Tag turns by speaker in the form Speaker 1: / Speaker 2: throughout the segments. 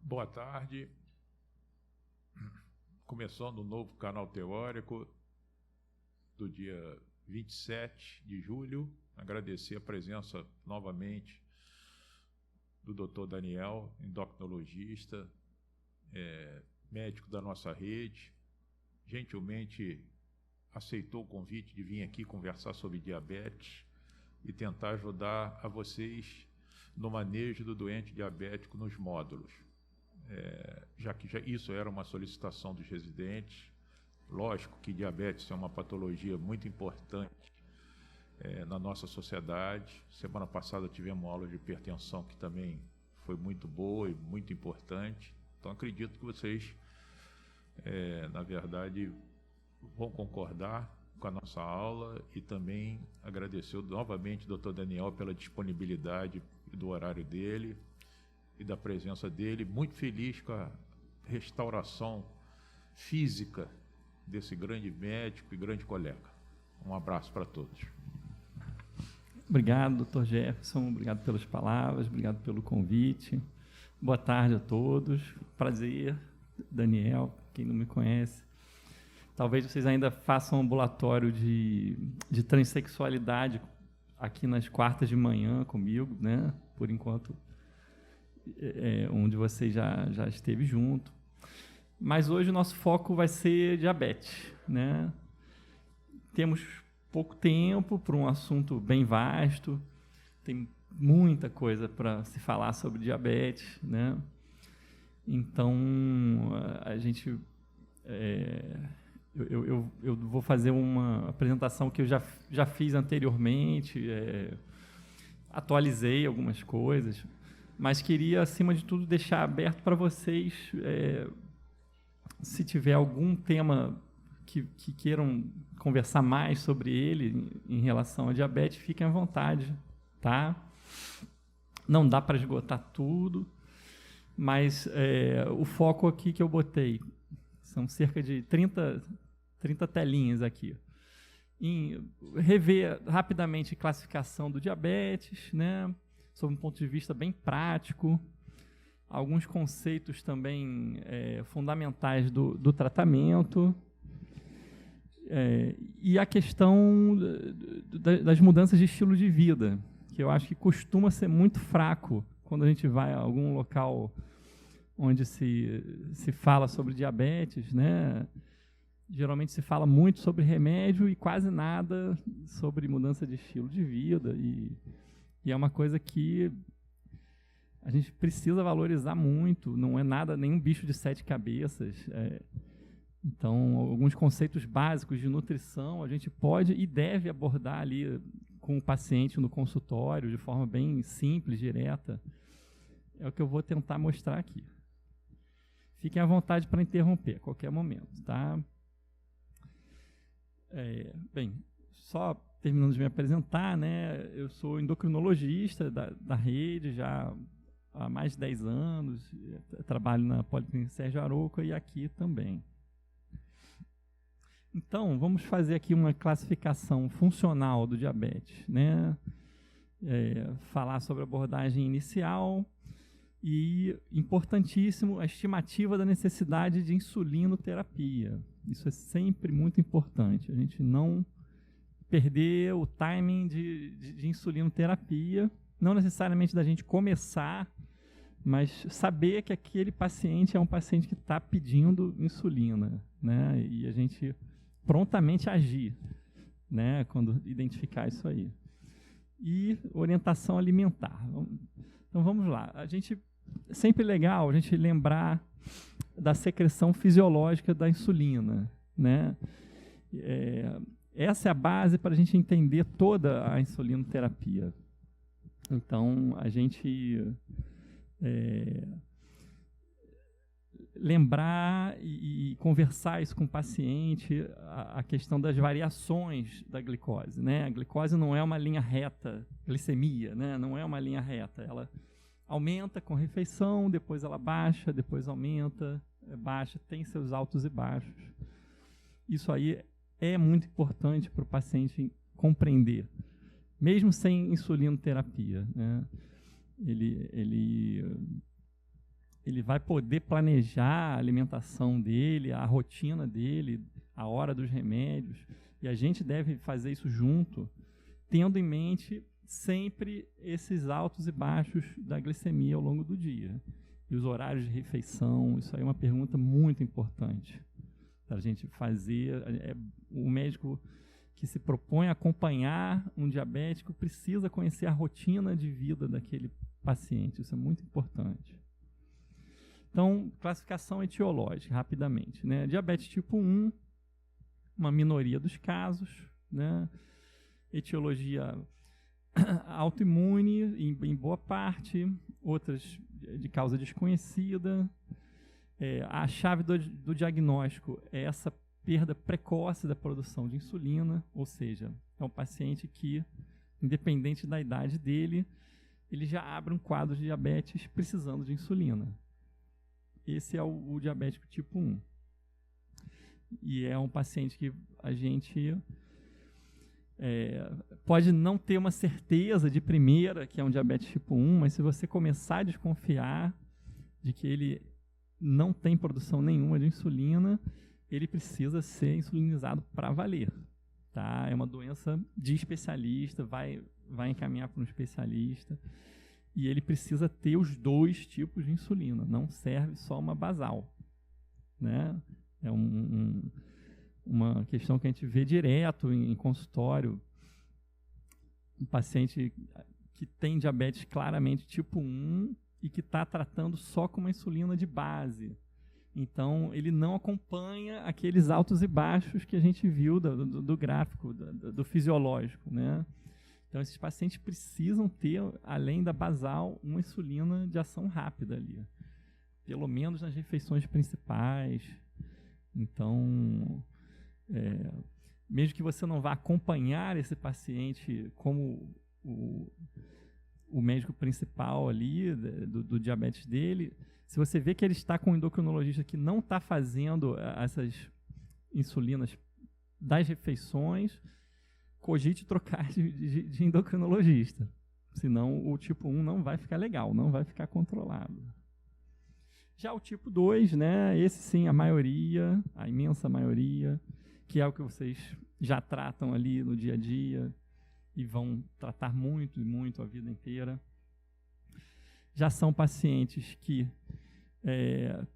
Speaker 1: Boa tarde. Começando um novo canal teórico do dia 27 de julho. Agradecer a presença novamente do Dr. Daniel, endocrinologista, médico da nossa rede. Gentilmente aceitou o convite de vir aqui conversar sobre diabetes e tentar ajudar a vocês no manejo do doente diabético nos módulos. Já que isso era uma solicitação dos residentes. Lógico que diabetes é uma patologia muito importante na nossa sociedade. Semana passada tivemos uma aula de hipertensão que também foi muito boa e muito importante. Então acredito que vocês, na verdade, vão concordar com a nossa aula e também agradecer novamente ao Dr. Daniel pela disponibilidade do horário dele e da presença dele. Muito feliz com a restauração física desse grande médico e grande colega. Um abraço para todos.
Speaker 2: Obrigado, doutor Jefferson. Obrigado pelas palavras, obrigado pelo convite. Boa tarde a todos. Prazer, Daniel, quem não me conhece. Talvez vocês ainda façam um ambulatório de transexualidade aqui nas quartas de manhã comigo, né? Por enquanto, um de vocês já esteve junto. Mas hoje o nosso foco vai ser diabetes, né? Temos pouco tempo para um assunto bem vasto, tem muita coisa para se falar sobre diabetes, né? Então, a gente... Eu vou fazer uma apresentação que eu já fiz anteriormente, atualizei algumas coisas, mas queria, acima de tudo, deixar aberto para vocês, se tiver algum tema que queiram conversar mais sobre ele em relação à diabetes, fiquem à vontade, tá? Não dá para esgotar tudo, mas o foco aqui que eu botei são cerca de 30 telinhas aqui. Em rever rapidamente a classificação do diabetes, né, sob um ponto de vista bem prático, alguns conceitos também fundamentais do tratamento, e a questão das mudanças de estilo de vida, que eu acho que costuma ser muito fraco quando a gente vai a algum local onde se fala sobre diabetes, né? Geralmente se fala muito sobre remédio e quase nada sobre mudança de estilo de vida, e é uma coisa que a gente precisa valorizar muito, não é nada, nenhum bicho de 7 cabeças. Então, alguns conceitos básicos de nutrição a gente pode e deve abordar ali com o paciente no consultório, de forma bem simples, direta. É o que eu vou tentar mostrar aqui. Fiquem à vontade para interromper a qualquer momento, tá? Bem, só terminando de me apresentar, né? Eu sou endocrinologista da rede já há mais de 10 anos, trabalho na Policlínica Sérgio Arouca e aqui também. Então, vamos fazer aqui uma classificação funcional do diabetes, né? Falar sobre a abordagem inicial e, importantíssimo, a estimativa da necessidade de insulinoterapia. Isso é sempre muito importante, a gente não perder o timing de insulinoterapia, não necessariamente da gente começar, mas saber que aquele paciente é um paciente que está pedindo insulina, né? E a gente prontamente agir, né? Quando identificar isso aí. E orientação alimentar. Então vamos lá. É sempre legal a gente lembrar da secreção fisiológica da insulina, né? Essa é a base para a gente entender toda a insulinoterapia. Então, a gente lembrar e conversar isso com o paciente, a questão das variações da glicose, né? A glicose não é uma linha reta, glicemia, né? Não é uma linha reta, ela aumenta com refeição, depois ela baixa, depois aumenta, baixa, tem seus altos e baixos. Isso aí é muito importante para o paciente compreender, mesmo sem insulinoterapia, né? ele vai poder planejar a alimentação dele, a rotina dele, a hora dos remédios, e a gente deve fazer isso junto, tendo em mente sempre esses altos e baixos da glicemia ao longo do dia. E os horários de refeição, isso aí é uma pergunta muito importante para a gente fazer. O médico que se propõe a acompanhar um diabético precisa conhecer a rotina de vida daquele paciente, isso é muito importante. Então, classificação etiológica, rapidamente, né? Diabetes tipo 1, uma minoria dos casos, né? Etiologia autoimune, em boa parte, outras de causa desconhecida. A chave do diagnóstico é essa perda precoce da produção de insulina, ou seja, é um paciente que, independente da idade dele, ele já abre um quadro de diabetes precisando de insulina. Esse é o diabético tipo 1. E é um paciente que a gente pode não ter uma certeza de primeira que é um diabetes tipo 1, mas se você começar a desconfiar de que ele não tem produção nenhuma de insulina, ele precisa ser insulinizado para valer. Tá? É uma doença de especialista, vai encaminhar para um especialista, e ele precisa ter os 2 tipos de insulina, não serve só uma basal. Né? É uma questão que a gente vê direto em consultório, um paciente que tem diabetes claramente tipo 1 e que está tratando só com uma insulina de base. Então, ele não acompanha aqueles altos e baixos que a gente viu do gráfico, do fisiológico. Né? Então, esses pacientes precisam ter, além da basal, uma insulina de ação rápida ali. Pelo menos nas refeições principais. Então, mesmo que você não vá acompanhar esse paciente como o médico principal ali do diabetes dele, se você vê que ele está com um endocrinologista que não está fazendo essas insulinas das refeições, cogite trocar de endocrinologista. Senão o tipo 1 não vai ficar legal, não vai ficar controlado. Já o tipo 2, né, esse sim, a maioria, a imensa maioria, que é o que vocês já tratam ali no dia a dia e vão tratar muito e muito a vida inteira. Já são pacientes que,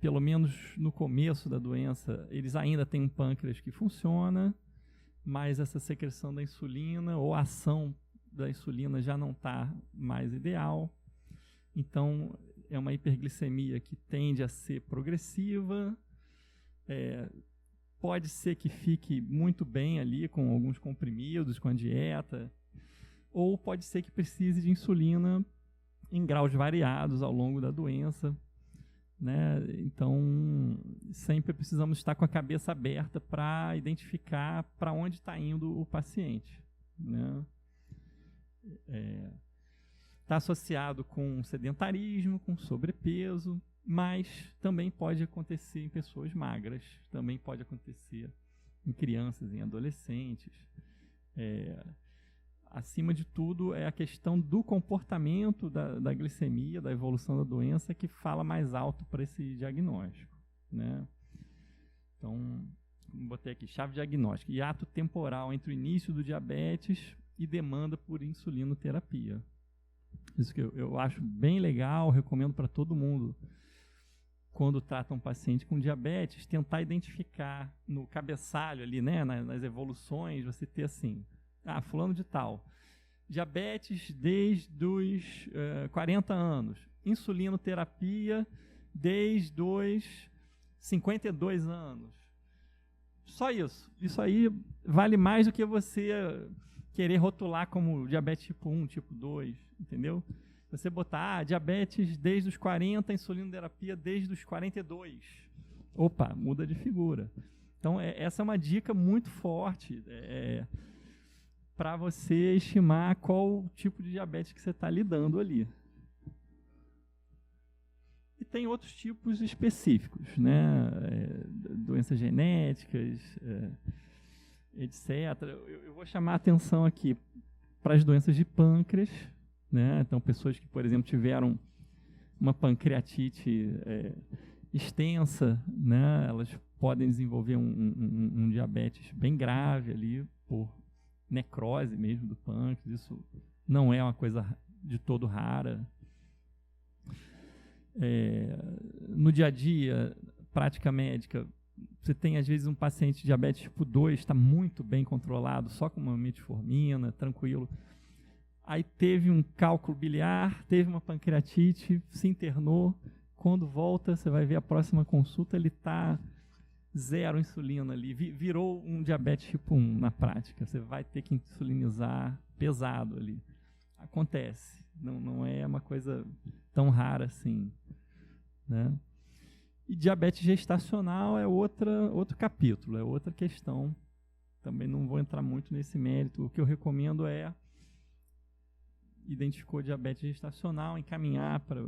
Speaker 2: pelo menos no começo da doença, eles ainda têm um pâncreas que funciona, mas essa secreção da insulina ou a ação da insulina já não está mais ideal. Então, é uma hiperglicemia que tende a ser progressiva, pode ser que fique muito bem ali com alguns comprimidos, com a dieta, ou pode ser que precise de insulina em graus variados ao longo da doença. Né? Então, sempre precisamos estar com a cabeça aberta para identificar para onde está indo o paciente. Né? Está associado com sedentarismo, com sobrepeso, mas também pode acontecer em pessoas magras, também pode acontecer em crianças, em adolescentes. Acima de tudo, é a questão do comportamento da glicemia, da evolução da doença, que fala mais alto para esse diagnóstico. Né? Então, botei aqui, chave diagnóstica, hiato temporal entre o início do diabetes e demanda por insulinoterapia. Isso que eu acho bem legal, recomendo para todo mundo, quando trata um paciente com diabetes, tentar identificar no cabeçalho ali, né, nas evoluções, você ter assim, fulano de tal, diabetes desde os 40 anos, insulinoterapia desde os 52 anos. Só isso. Isso aí vale mais do que você querer rotular como diabetes tipo 1, tipo 2, entendeu? Você botar diabetes desde os 40, insulinoterapia desde os 42. Opa, muda de figura. Então, essa é uma dica muito forte para você estimar qual tipo de diabetes que você está lidando ali. E tem outros tipos específicos, né? Doenças genéticas, etc. Eu vou chamar a atenção aqui para as doenças de pâncreas, né? Então, pessoas que, por exemplo, tiveram uma pancreatite extensa, né? Elas podem desenvolver um diabetes bem grave ali, por necrose mesmo do pâncreas. Isso não é uma coisa de todo rara. No dia a dia, prática médica, você tem às vezes um paciente de diabetes tipo 2, está muito bem controlado, só com uma metformina, tranquilo. Aí teve um cálculo biliar, teve uma pancreatite, se internou. Quando volta, você vai ver a próxima consulta, ele está 0 insulina ali. Virou um diabetes tipo 1 na prática. Você vai ter que insulinizar pesado ali. Acontece. Não é uma coisa tão rara assim, né? E diabetes gestacional é outro capítulo, é outra questão. Também não vou entrar muito nesse mérito. O que eu recomendo é, identificou diabetes gestacional, encaminhar para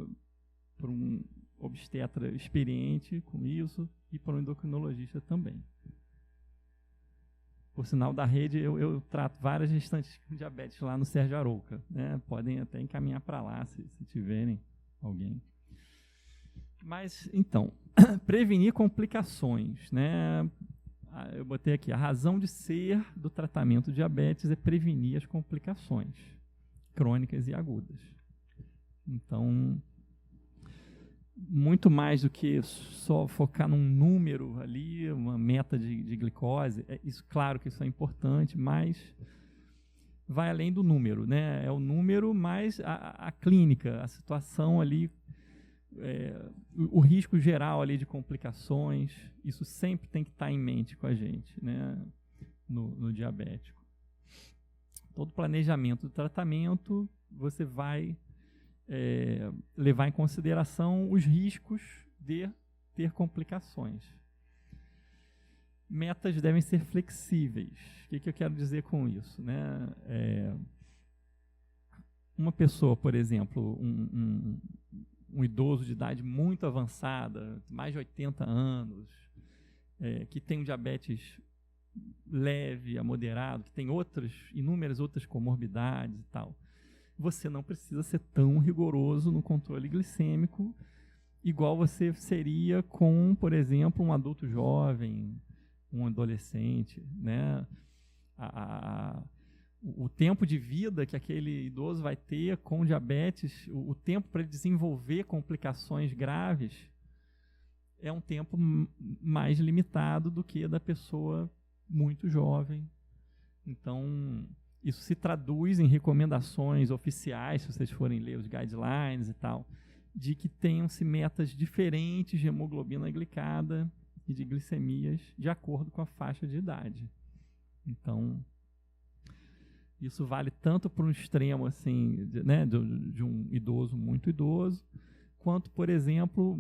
Speaker 2: um obstetra experiente com isso e para um endocrinologista também. Por sinal, da rede, eu trato várias gestantes com diabetes lá no Sérgio Arouca, né? Podem até encaminhar para lá, se tiverem alguém. Mas, então, prevenir complicações, né? Eu botei aqui, a razão de ser do tratamento de diabetes é prevenir as complicações crônicas e agudas. Então, muito mais do que só focar num número ali, uma meta de glicose, claro que isso é importante, mas vai além do número, né? É o número mais a clínica, a situação ali, o risco geral ali de complicações, isso sempre tem que estar em mente com a gente, né? No diabético. Todo planejamento do tratamento, você vai levar em consideração os riscos de ter complicações. Metas devem ser flexíveis. O que eu quero dizer com isso, né? Uma pessoa, por exemplo, um idoso de idade muito avançada, mais de 80 anos, que tem um diabetes leve a moderado, que tem inúmeras outras comorbidades e tal, você não precisa ser tão rigoroso no controle glicêmico, igual você seria com, por exemplo, um adulto jovem, um adolescente, né? O tempo de vida que aquele idoso vai ter com diabetes, o tempo para desenvolver complicações graves, é um tempo mais limitado do que da pessoa muito jovem. Então, isso se traduz em recomendações oficiais, se vocês forem ler os guidelines e tal, de que tenham-se metas diferentes de hemoglobina glicada e de glicemias de acordo com a faixa de idade. Então, isso vale tanto para um extremo assim, né, de um idoso muito idoso, quanto, por exemplo,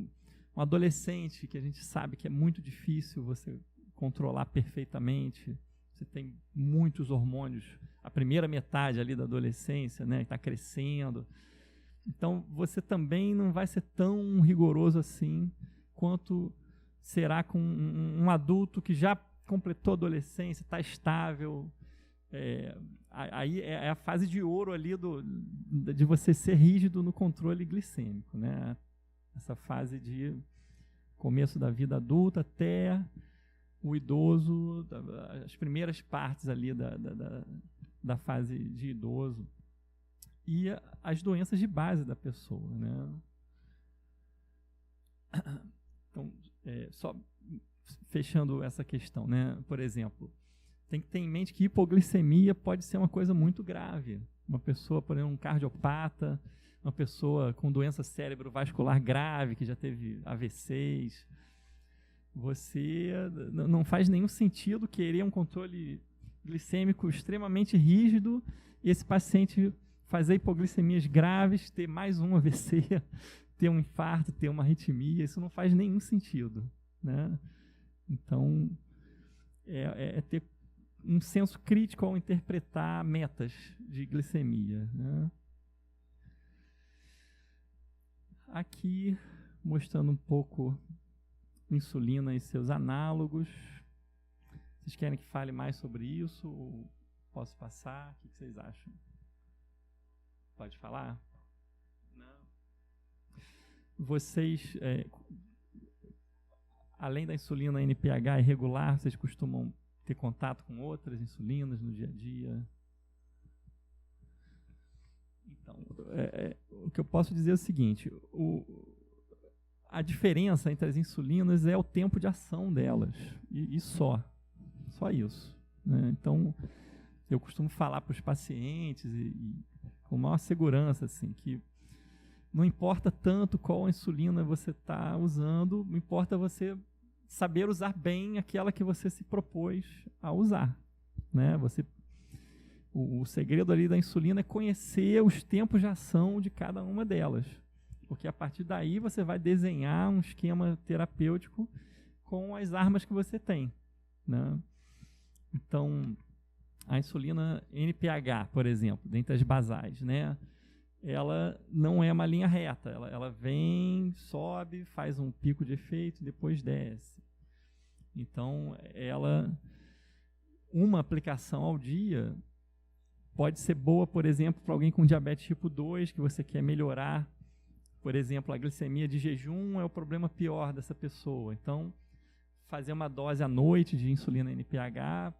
Speaker 2: um adolescente, que a gente sabe que é muito difícil você controlar perfeitamente. Você tem muitos hormônios, a primeira metade ali da adolescência, né, está crescendo. Então, você também não vai ser tão rigoroso assim quanto será com um adulto que já completou a adolescência, está estável. Aí é a fase de ouro ali de você ser rígido no controle glicêmico, né? Essa fase de começo da vida adulta até o idoso, as primeiras partes ali da fase de idoso. E as doenças de base da pessoa, né? Então, só fechando essa questão, né? Por exemplo, tem que ter em mente que hipoglicemia pode ser uma coisa muito grave. Uma pessoa, por exemplo, um cardiopata, uma pessoa com doença cerebrovascular grave, que já teve AVCs, você não faz nenhum sentido querer um controle glicêmico extremamente rígido e esse paciente fazer hipoglicemias graves, ter mais um AVC, ter um infarto, ter uma arritmia. Isso não faz nenhum sentido, né? Então, ter um senso crítico ao interpretar metas de glicemia, né? Aqui, mostrando um pouco insulina e seus análogos. Vocês querem que fale mais sobre isso? Ou posso passar? O que vocês acham? Pode falar? Não. vocês, além da insulina NPH irregular, vocês costumam ter contato com outras insulinas no dia a dia? Então, o que eu posso dizer é o seguinte, a diferença entre as insulinas é o tempo de ação delas, e só isso, né? Então, eu costumo falar para os pacientes, e com maior segurança, assim, que não importa tanto qual insulina você está usando, não importa você saber usar bem aquela que você se propôs a usar, né? O segredo ali da insulina é conhecer os tempos de ação de cada uma delas, porque a partir daí você vai desenhar um esquema terapêutico com as armas que você tem, né? Então, a insulina NPH, por exemplo, dentre as basais, né? Ela não é uma linha reta, ela vem, sobe, faz um pico de efeito, depois desce. Então, uma aplicação ao dia pode ser boa, por exemplo, para alguém com diabetes tipo 2, que você quer melhorar, por exemplo, a glicemia de jejum é o problema pior dessa pessoa. Então, fazer uma dose à noite de insulina NPH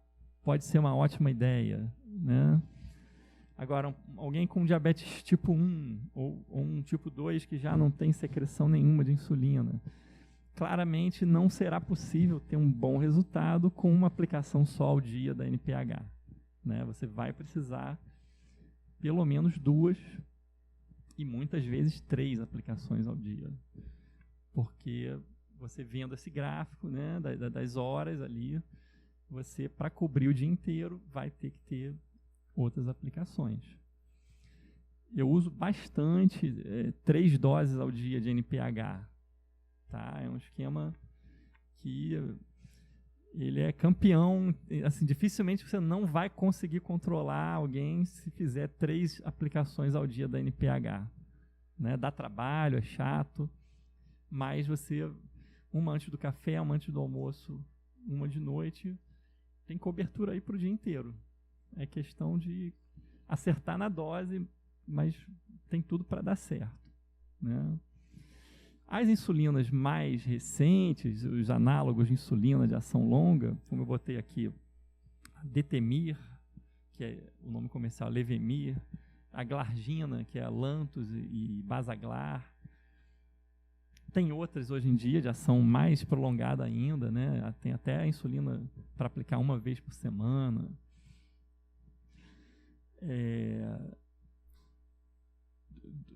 Speaker 2: pode ser uma ótima ideia, né? Agora, alguém com diabetes tipo 1 ou um tipo 2 que já não tem secreção nenhuma de insulina, claramente não será possível ter um bom resultado com uma aplicação só ao dia da NPH, né? Você vai precisar pelo menos 2 e muitas vezes 3 aplicações ao dia, porque você vendo esse gráfico, né, das horas ali, você, para cobrir o dia inteiro, vai ter que ter outras aplicações. Eu uso bastante 3 doses ao dia de NPH, tá? É um esquema que ele é campeão, assim, dificilmente você não vai conseguir controlar alguém se fizer 3 aplicações ao dia da NPH, né? Dá trabalho, é chato, mas uma antes do café, uma antes do almoço, uma de noite, tem cobertura aí para o dia inteiro. É questão de acertar na dose, mas tem tudo para dar certo, né? As insulinas mais recentes, os análogos de insulina de ação longa, como eu botei aqui, a Detemir, que é o nome comercial Levemir, a Glargina, que é a Lantus e Basaglar. Tem outras hoje em dia de ação mais prolongada ainda, né? Tem até a insulina para aplicar uma vez por semana.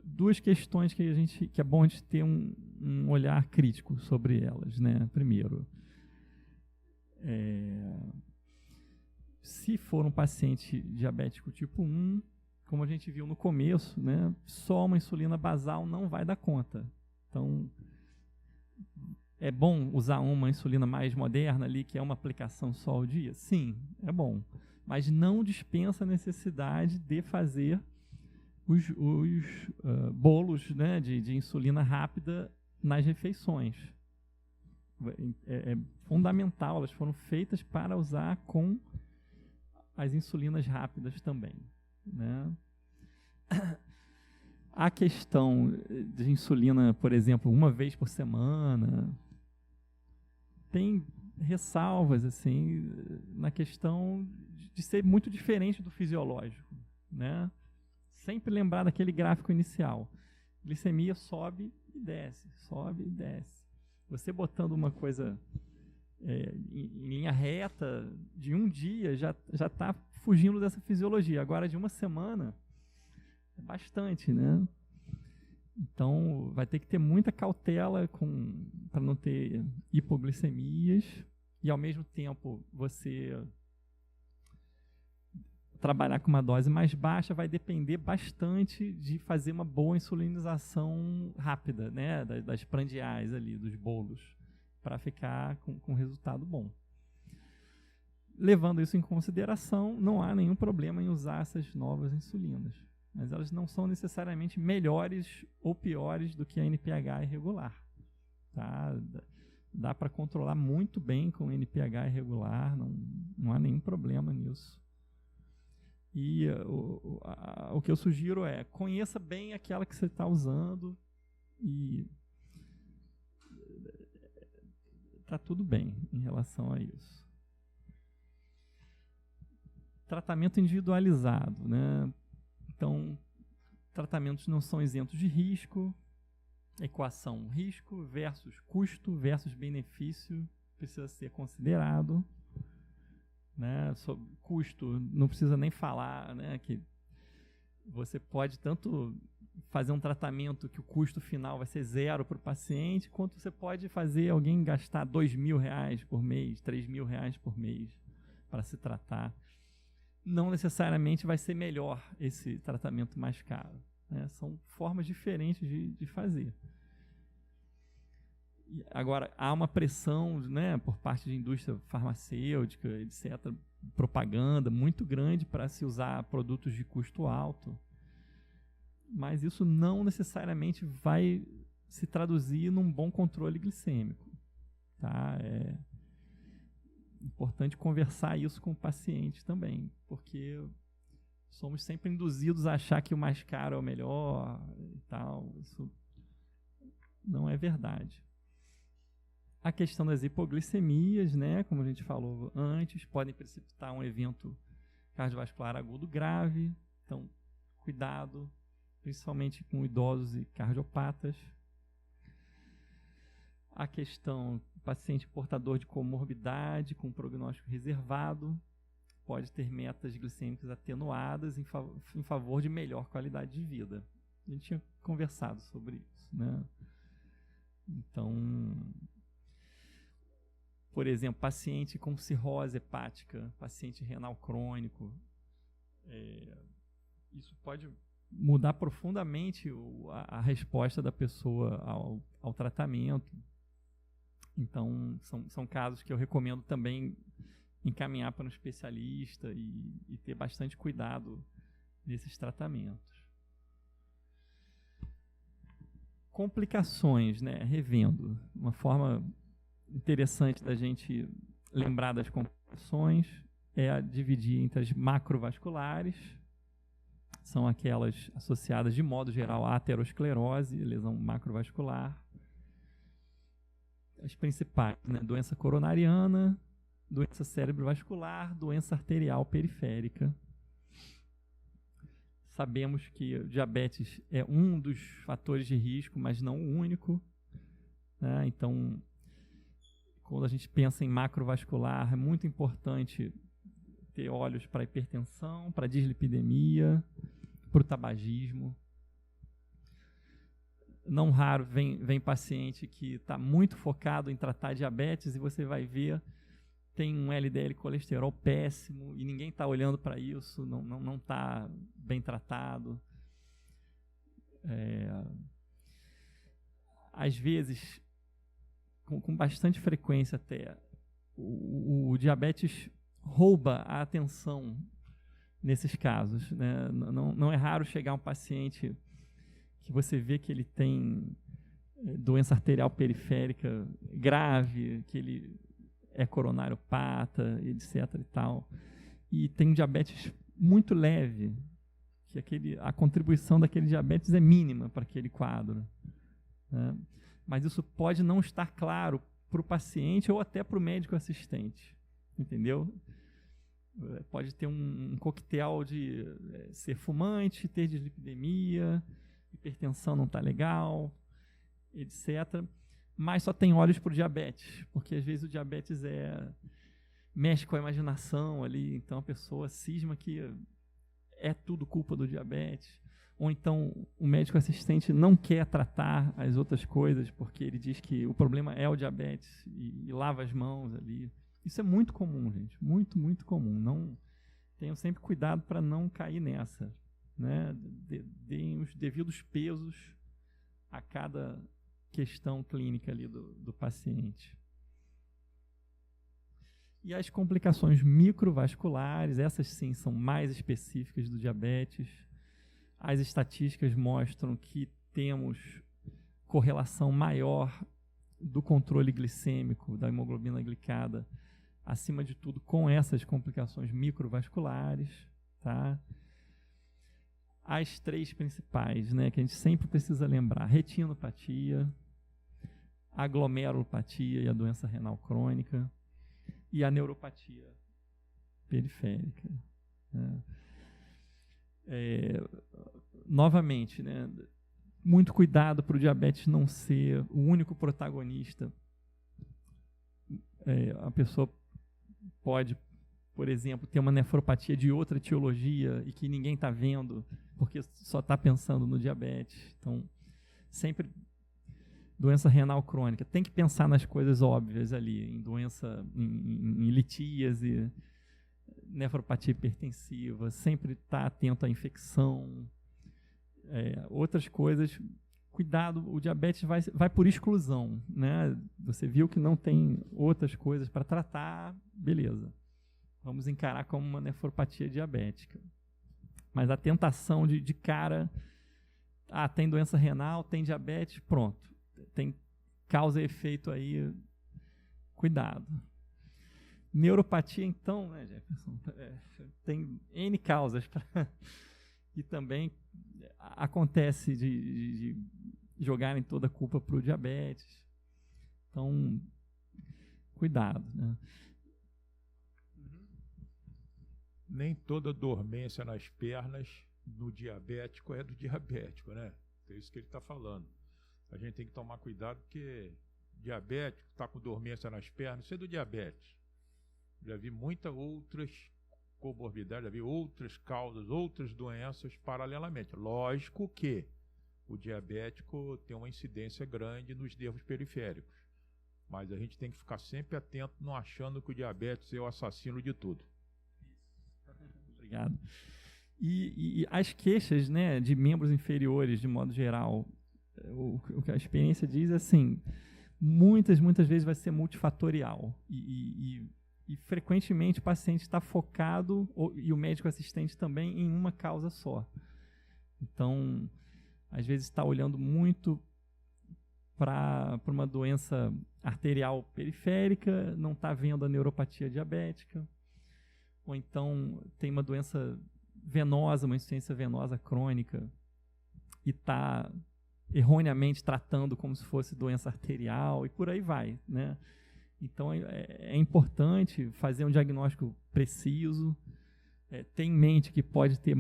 Speaker 2: Duas questões que é bom a gente ter um olhar crítico sobre elas, né? Primeiro, se for um paciente diabético tipo 1, como a gente viu no começo, né, só uma insulina basal não vai dar conta. Então, é bom usar uma insulina mais moderna ali, que é uma aplicação só ao dia? Sim, é bom. Mas não dispensa a necessidade de fazer os bolos, né, de insulina rápida nas refeições. É fundamental, elas foram feitas para usar com as insulinas rápidas também, né? A questão de insulina, por exemplo, uma vez por semana, tem ressalvas assim, na questão de ser muito diferente do fisiológico, né? Sempre lembrar daquele gráfico inicial. Glicemia sobe e desce, sobe e desce. Você botando uma coisa em linha reta de um dia já está fugindo dessa fisiologia. Agora, de uma semana, é bastante, né? Então, vai ter que ter muita cautela para não ter hipoglicemias e, ao mesmo tempo, você trabalhar com uma dose mais baixa vai depender bastante de fazer uma boa insulinização rápida, né, das prandiais ali, dos bolos, para ficar com resultado bom. Levando isso em consideração, não há nenhum problema em usar essas novas insulinas, mas elas não são necessariamente melhores ou piores do que a NPH irregular, tá? Dá para controlar muito bem com NPH irregular, não há nenhum problema nisso. E o que eu sugiro é, conheça bem aquela que você está usando e está tudo bem em relação a isso. Tratamento individualizado, né? Então, tratamentos não são isentos de risco. Equação risco versus custo versus benefício precisa ser considerado, né? Sobre custo não precisa nem falar, né? Que você pode tanto fazer um tratamento que o custo final vai ser zero para o paciente, quanto você pode fazer alguém gastar R$2.000 por mês, R$3.000 por mês para se tratar. Não necessariamente vai ser melhor esse tratamento mais caro, né? São formas diferentes de fazer. Agora, há uma pressão, né, por parte de indústria farmacêutica, etc., propaganda muito grande para se usar produtos de custo alto, mas isso não necessariamente vai se traduzir num bom controle glicêmico, tá? É importante conversar isso com o paciente também, porque somos sempre induzidos a achar que o mais caro é o melhor e tal. Isso não é verdade. A questão das hipoglicemias, né, como a gente falou antes, podem precipitar um evento cardiovascular agudo grave. Então, cuidado, principalmente com idosos e cardiopatas. A questão do paciente portador de comorbidade com prognóstico reservado pode ter metas glicêmicas atenuadas em favor de melhor qualidade de vida. A gente tinha conversado sobre isso, né? Então, por exemplo, paciente com cirrose hepática, paciente renal crônico, isso pode mudar profundamente a resposta da pessoa ao tratamento. Então, são casos que eu recomendo também encaminhar para um especialista e ter bastante cuidado nesses tratamentos. Complicações, né? Revendo. Uma forma interessante da gente lembrar das complicações é dividir entre as macrovasculares, são aquelas associadas de modo geral à aterosclerose, lesão macrovascular. As principais, né? Doença coronariana, doença cerebrovascular, doença arterial periférica. Sabemos que o diabetes é um dos fatores de risco, mas não o único, né? Então, quando a gente pensa em macrovascular, é muito importante ter olhos para hipertensão, para dislipidemia, para o tabagismo. Não raro vem paciente que está muito focado em tratar diabetes e você vai ver, tem um LDL colesterol péssimo e ninguém está olhando para isso, não está bem tratado. Às vezes, com bastante frequência até, o diabetes rouba a atenção nesses casos, né? Não é raro chegar um paciente que você vê que ele tem doença arterial periférica grave, que ele é coronariopata, etc. e tal, e tem um diabetes muito leve, que a contribuição daquele diabetes é mínima para aquele quadro, né? Mas isso pode não estar claro para o paciente ou até para o médico assistente, entendeu? Pode ter um coquetel de ser fumante, ter dislipidemia, hipertensão não está legal, etc. Mas só tem olhos para o diabetes, porque às vezes o diabetes mexe com a imaginação ali, então a pessoa cisma que é tudo culpa do diabetes, ou então o médico assistente não quer tratar as outras coisas, porque ele diz que o problema é o diabetes e lava as mãos ali. Isso é muito comum, gente, muito, muito comum. Não, tenham sempre cuidado para não cair nessa, né? Deem os devidos pesos a cada questão clínica ali do paciente. E as complicações microvasculares, essas sim são mais específicas do diabetes. As estatísticas mostram que temos correlação maior do controle glicêmico, da hemoglobina glicada, acima de tudo com essas complicações microvasculares, tá? As três principais, né, que a gente sempre precisa lembrar: retinopatia, a glomerulopatia e a doença renal crônica, e a neuropatia periférica. Né? Novamente, né, muito cuidado para o diabetes não ser o único protagonista. A pessoa pode, por exemplo, ter uma nefropatia de outra etiologia e que ninguém está vendo, porque só está pensando no diabetes. Então, sempre doença renal crônica. Tem que pensar nas coisas óbvias ali, em doença, em litíase, nefropatia hipertensiva, sempre estar atento à infecção. Outras coisas, cuidado, o diabetes vai por exclusão, né? Você viu que não tem outras coisas para tratar, beleza. Vamos encarar como uma nefropatia diabética. Mas a tentação de cara, tem doença renal, tem diabetes, pronto. Tem causa e efeito aí, cuidado. Neuropatia, então, né, Jefferson? Tem N causas. E também acontece de jogarem toda a culpa para o diabetes. Então, cuidado. Né?
Speaker 1: Nem toda dormência nas pernas no diabético é do diabético, né? É isso que ele está falando. A gente tem que tomar cuidado porque diabético está com dormência nas pernas, isso é do diabetes. Já vi muitas outras comorbidades, já vi outras causas, outras doenças paralelamente. Lógico que o diabético tem uma incidência grande nos nervos periféricos, mas a gente tem que ficar sempre atento, não achando que o diabetes é o assassino de tudo.
Speaker 2: Obrigado. E as queixas, né, de membros inferiores, de modo geral, o que a experiência diz é assim, muitas vezes vai ser multifatorial e frequentemente o paciente está focado, e o médico assistente também, em uma causa só. Então, às vezes está olhando muito para uma doença arterial periférica, não está vendo a neuropatia diabética, ou então tem uma doença venosa, uma insuficiência venosa crônica, e está erroneamente tratando como se fosse doença arterial, e por aí vai, né? Então, é importante fazer um diagnóstico preciso, ter em mente que pode ter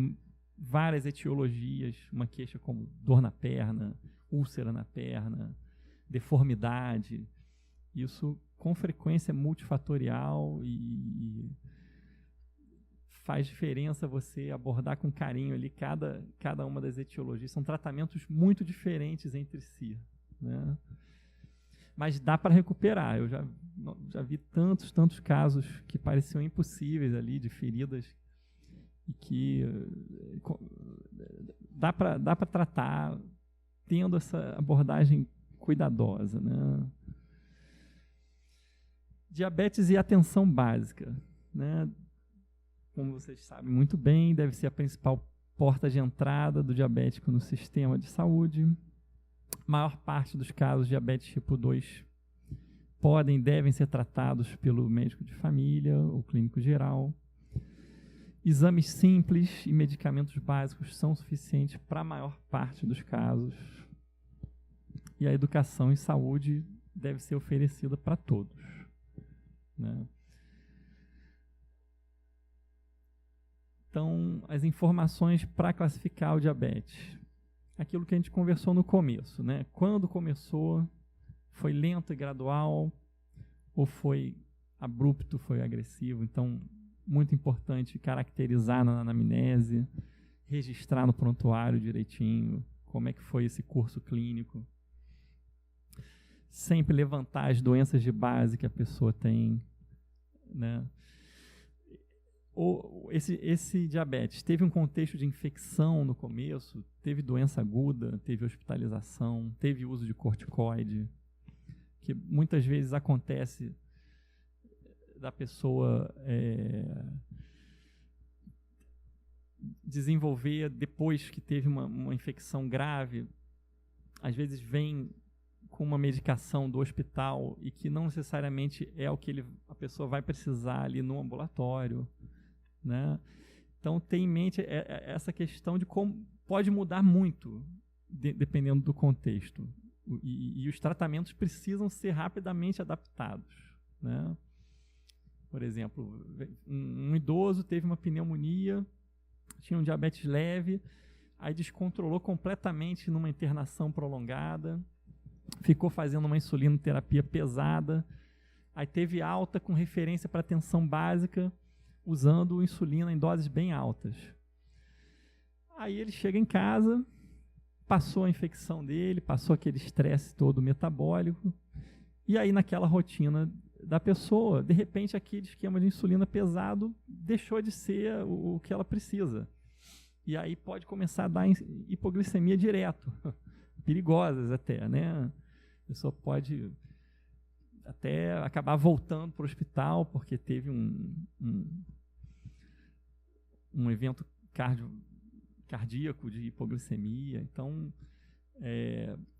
Speaker 2: várias etiologias, uma queixa como dor na perna, úlcera na perna, deformidade. Isso, com frequência, é multifatorial e faz diferença você abordar com carinho ali cada uma das etiologias. São tratamentos muito diferentes entre si, né? Mas dá para recuperar. Eu já vi tantos casos que pareciam impossíveis ali, de feridas, e que dá para tratar tendo essa abordagem cuidadosa, né? Diabetes e atenção básica, né? Como vocês sabem muito bem, deve ser a principal porta de entrada do diabético no sistema de saúde. Maior parte dos casos de diabetes tipo 2 devem ser tratados pelo médico de família ou clínico geral. Exames simples e medicamentos básicos são suficientes para a maior parte dos casos. E a educação em saúde deve ser oferecida para todos, né? Então, as informações para classificar o diabetes. Aquilo que a gente conversou no começo, né? Quando começou, foi lento e gradual, ou foi abrupto, foi agressivo. Então, muito importante caracterizar na anamnese, registrar no prontuário direitinho como é que foi esse curso clínico. Sempre levantar as doenças de base que a pessoa tem, né? Esse diabetes teve um contexto de infecção no começo, teve doença aguda, teve hospitalização, teve uso de corticoide, que muitas vezes acontece da pessoa desenvolver depois que teve uma infecção grave, às vezes vem com uma medicação do hospital e que não necessariamente é o que a pessoa vai precisar ali no ambulatório, né? Então, tem em mente essa questão de como pode mudar muito, dependendo do contexto. E os tratamentos precisam ser rapidamente adaptados, né? Por exemplo, um idoso teve uma pneumonia, tinha um diabetes leve, aí descontrolou completamente numa internação prolongada, ficou fazendo uma insulinoterapia pesada, aí teve alta com referência para tensão básica, usando insulina em doses bem altas. Aí ele chega em casa, passou a infecção dele, passou aquele estresse todo metabólico, e aí naquela rotina da pessoa, de repente aquele esquema de insulina pesado deixou de ser o que ela precisa. E aí pode começar a dar hipoglicemia direto, perigosas até, né? A pessoa pode até acabar voltando para o hospital porque teve um evento cardíaco de hipoglicemia. Então,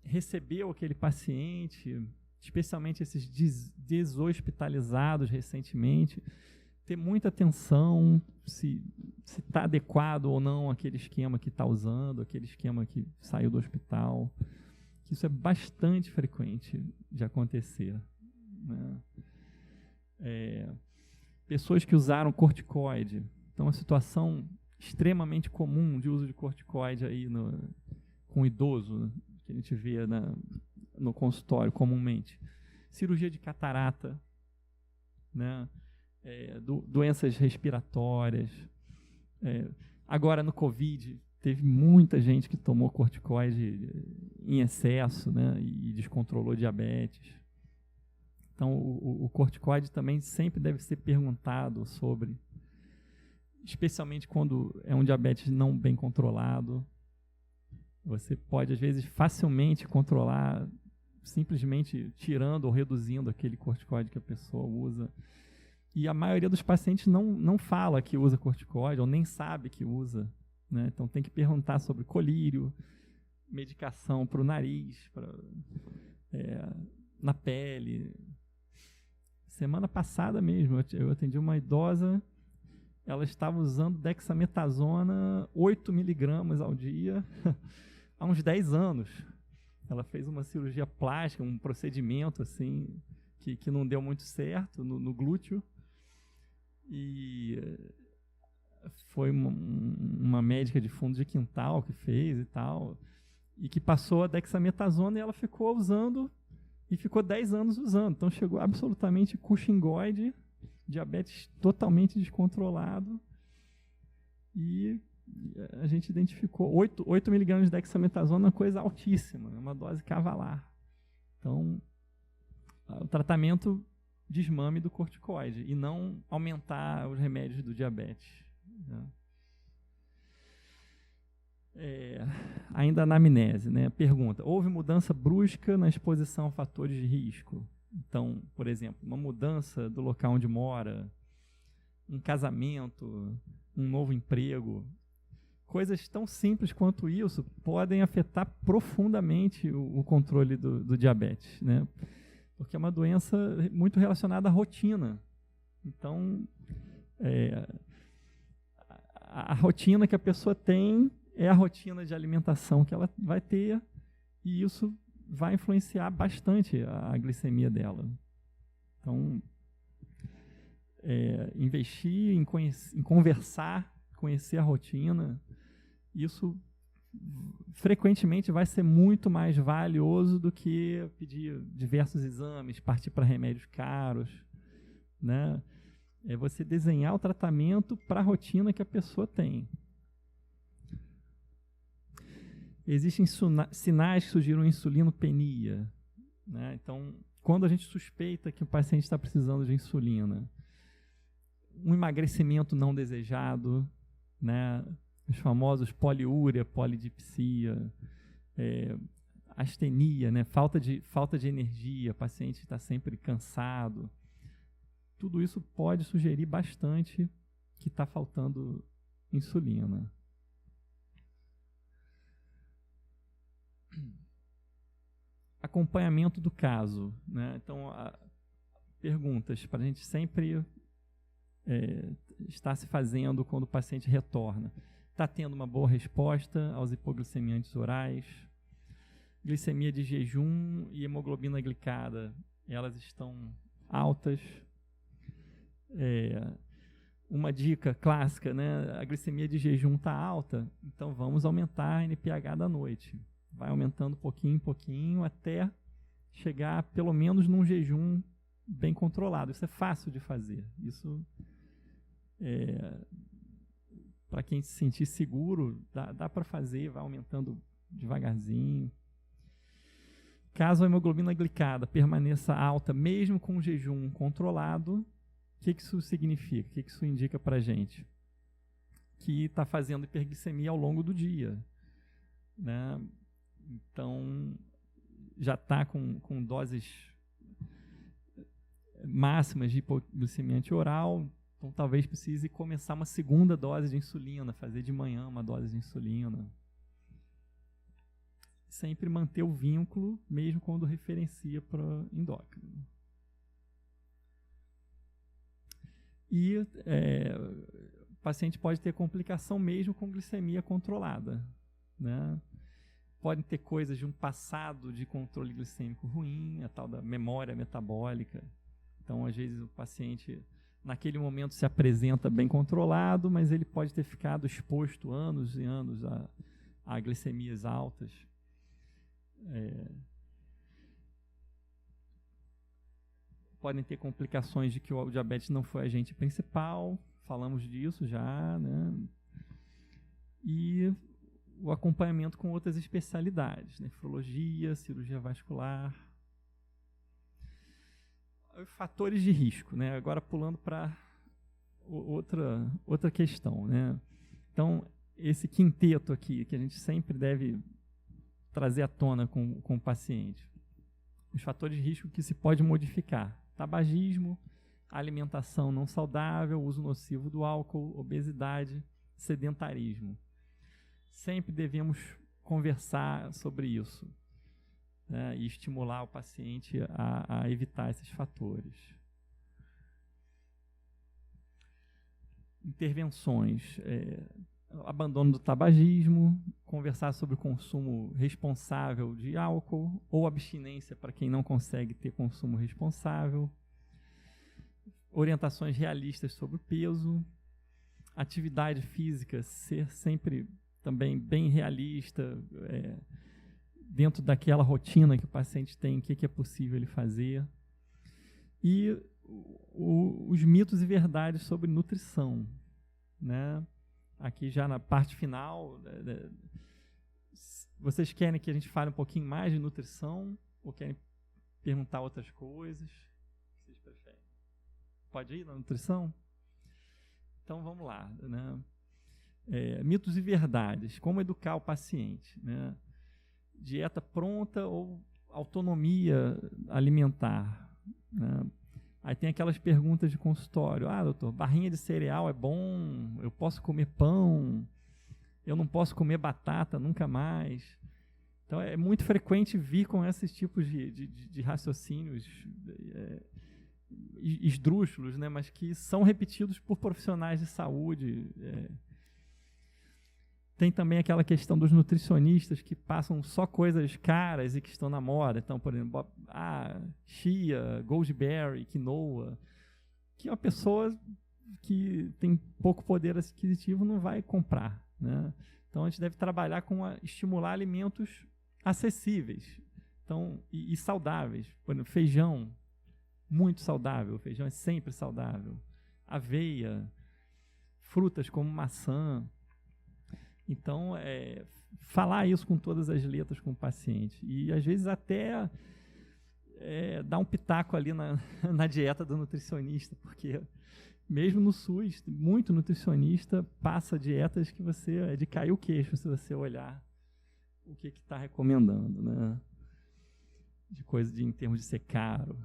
Speaker 2: recebeu aquele paciente, especialmente esses deshospitalizados recentemente, ter muita atenção se está adequado ou não aquele esquema que está usando, aquele esquema que saiu do hospital. Isso é bastante frequente de acontecer, né? Pessoas que usaram corticoide. Então, a situação extremamente comum de uso de corticoide aí com idoso, que a gente vê no consultório comumente. Cirurgia de catarata, né? Doenças respiratórias. Agora, no Covid, teve muita gente que tomou corticoide em excesso, né? E descontrolou diabetes. Então, o corticoide também sempre deve ser perguntado sobre, especialmente quando é um diabetes não bem controlado. Você pode, às vezes, facilmente controlar, simplesmente tirando ou reduzindo aquele corticoide que a pessoa usa. E a maioria dos pacientes não fala que usa corticoide ou nem sabe que usa, né? Então tem que perguntar sobre colírio, medicação para o nariz, na pele. Semana passada mesmo, eu atendi uma idosa, ela estava usando dexametasona 8 miligramas ao dia há uns 10 anos. Ela fez uma cirurgia plástica, um procedimento assim, que não deu muito certo no glúteo. E foi uma médica de fundo de quintal que fez e tal, e que passou a dexametasona e ela ficou usando, e ficou 10 anos usando. Então chegou absolutamente cushingoide, diabetes totalmente descontrolado, e a gente identificou 8 miligramas de dexametasona, uma coisa altíssima, uma dose cavalar. Então, o tratamento desmame do corticoide e não aumentar os remédios do diabetes, né? Ainda na anamnese, né? Pergunta: houve mudança brusca na exposição a fatores de risco? Então, por exemplo, uma mudança do local onde mora, um casamento, um novo emprego. Coisas tão simples quanto isso podem afetar profundamente o controle do diabetes, né? Porque é uma doença muito relacionada à rotina. Então, a rotina que a pessoa tem é a rotina de alimentação que ela vai ter, e isso vai influenciar bastante a glicemia dela. Então, investir em conversar, conhecer a rotina, isso frequentemente vai ser muito mais valioso do que pedir diversos exames, partir para remédios caros, né? É você desenhar o tratamento para a rotina que a pessoa tem. Existem sinais que sugiram insulinopenia, né? Então, quando a gente suspeita que o paciente está precisando de insulina, um emagrecimento não desejado, né? Os famosos poliúria, polidipsia, astenia, né? falta de energia, o paciente está sempre cansado. Tudo isso pode sugerir bastante que está faltando insulina. Acompanhamento do caso, né? Então, perguntas para a gente sempre estar se fazendo quando o paciente retorna. Está tendo uma boa resposta aos hipoglicemiantes orais? glicemia de jejum e hemoglobina glicada, elas estão altas. Uma dica clássica, né? A glicemia de jejum está alta, então vamos aumentar a NPH da noite. Vai aumentando pouquinho em pouquinho até chegar pelo menos num jejum bem controlado. Isso é fácil de fazer. Isso, para quem se sentir seguro, dá para fazer, vai aumentando devagarzinho. Caso a hemoglobina glicada permaneça alta, mesmo com o jejum controlado, o que isso significa? O que isso indica para a gente? Que está fazendo hiperglicemia ao longo do dia, né? Então, já está com doses máximas de hipoglicemia anti-oral, então talvez precise começar uma segunda dose de insulina, fazer de manhã uma dose de insulina. Sempre manter o vínculo, mesmo quando referencia para o endócrino. E o paciente pode ter complicação mesmo com glicemia controlada, né? Podem ter coisas de um passado de controle glicêmico ruim, a tal da memória metabólica. Então, às vezes, o paciente, naquele momento, se apresenta bem controlado, mas ele pode ter ficado exposto anos e anos a glicemias altas. Podem ter complicações de que o diabetes não foi agente principal, falamos disso já, né? E o acompanhamento com outras especialidades, nefrologia, cirurgia vascular. Fatores de risco, né? Agora pulando para outra questão, né? Então, esse quinteto aqui, que a gente sempre deve trazer à tona com o paciente. Os fatores de risco que se pode modificar: tabagismo, alimentação não saudável, uso nocivo do álcool, obesidade, sedentarismo. Sempre devemos conversar sobre isso, né, e estimular o paciente a evitar esses fatores. Intervenções: abandono do tabagismo, conversar sobre o consumo responsável de álcool ou abstinência para quem não consegue ter consumo responsável, orientações realistas sobre o peso, atividade física, ser sempre também bem realista, dentro daquela rotina que o paciente tem, o que é possível ele fazer. E os mitos e verdades sobre nutrição, né? Aqui já na parte final, vocês querem que a gente fale um pouquinho mais de nutrição ou querem perguntar outras coisas? O que vocês preferem? Pode ir na nutrição? Então vamos lá, né? Mitos e verdades. Como educar o paciente, né? Dieta pronta ou autonomia alimentar, né? Aí tem aquelas perguntas de consultório: doutor, barrinha de cereal é bom? Eu posso comer pão? Eu não posso comer batata nunca mais? Então é muito frequente vir com esses tipos de raciocínios esdrúxulos, né? Mas que são repetidos por profissionais de saúde. Tem também aquela questão dos nutricionistas que passam só coisas caras e que estão na moda. Então, por exemplo, chia, goji-berry, quinoa, que uma pessoa que tem pouco poder aquisitivo não vai comprar, né? Então, a gente deve trabalhar estimular alimentos acessíveis, então, e saudáveis. Por exemplo, feijão, muito saudável. O feijão é sempre saudável. Aveia, frutas como maçã. Então, falar isso com todas as letras com o paciente. E, às vezes, até dar um pitaco ali na dieta do nutricionista, porque, mesmo no SUS, muito nutricionista passa dietas que é de cair o queixo se você olhar o que está recomendando, né? De coisa em termos de ser caro.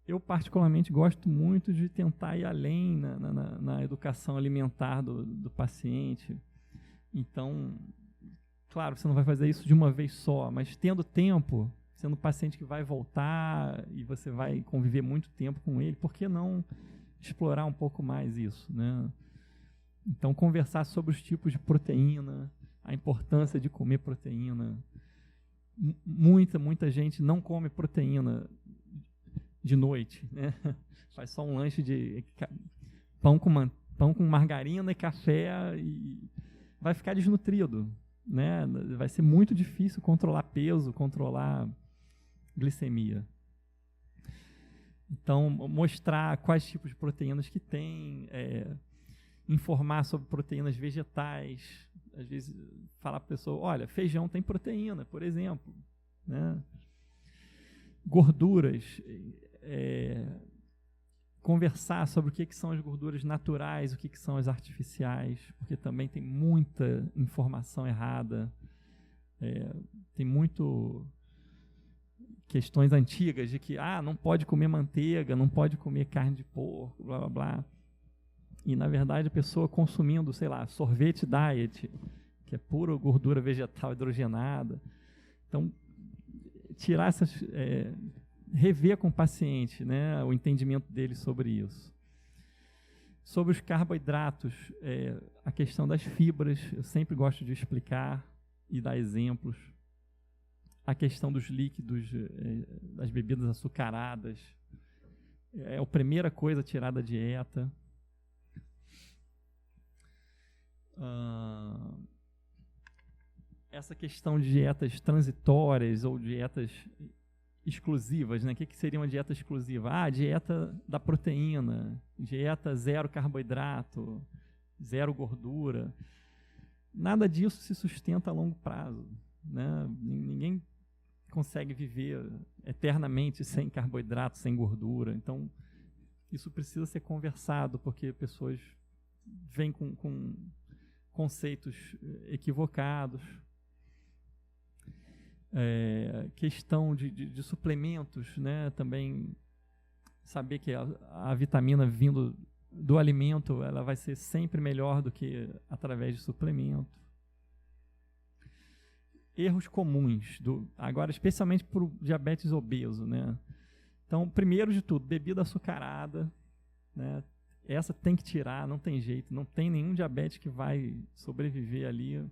Speaker 2: Eu, particularmente, gosto muito de tentar ir além na educação alimentar do paciente. Então, claro, você não vai fazer isso de uma vez só, mas tendo tempo, sendo um paciente que vai voltar e você vai conviver muito tempo com ele, por que não explorar um pouco mais isso, né? Então, conversar sobre os tipos de proteína, a importância de comer proteína. Muita gente não come proteína de noite, né? Faz só um lanche de pão com margarina e café e vai ficar desnutrido, né? Vai ser muito difícil controlar peso, controlar glicemia. Então, mostrar quais tipos de proteínas que tem, informar sobre proteínas vegetais. Às vezes, falar para a pessoa, olha, feijão tem proteína, por exemplo, né? Gorduras, conversar sobre o que são as gorduras naturais, o que são as artificiais, porque também tem muita informação errada, tem muito questões antigas de que não pode comer manteiga, não pode comer carne de porco, blá blá blá. E na verdade a pessoa consumindo, sei lá, sorvete diet, que é pura gordura vegetal hidrogenada. Então, tirar essas, rever com o paciente, né, o entendimento dele sobre isso. Sobre os carboidratos, a questão das fibras, eu sempre gosto de explicar e dar exemplos. A questão dos líquidos, das bebidas açucaradas, é a primeira coisa a tirar da dieta. Essa questão de dietas transitórias ou dietas exclusivas, né? O que seria uma dieta exclusiva? Dieta da proteína, dieta zero carboidrato, zero gordura. Nada disso se sustenta a longo prazo, né? Ninguém consegue viver eternamente sem carboidrato, sem gordura. Então, isso precisa ser conversado, porque pessoas vêm com conceitos equivocados. Questão de suplementos, né? Também saber que a vitamina vindo do alimento, ela vai ser sempre melhor do que através de suplemento. Erros comuns, agora especialmente para o diabetes obeso, né? Então, primeiro de tudo, bebida açucarada, né? Essa tem que tirar, não tem jeito, não tem nenhum diabetes que vai sobreviver ali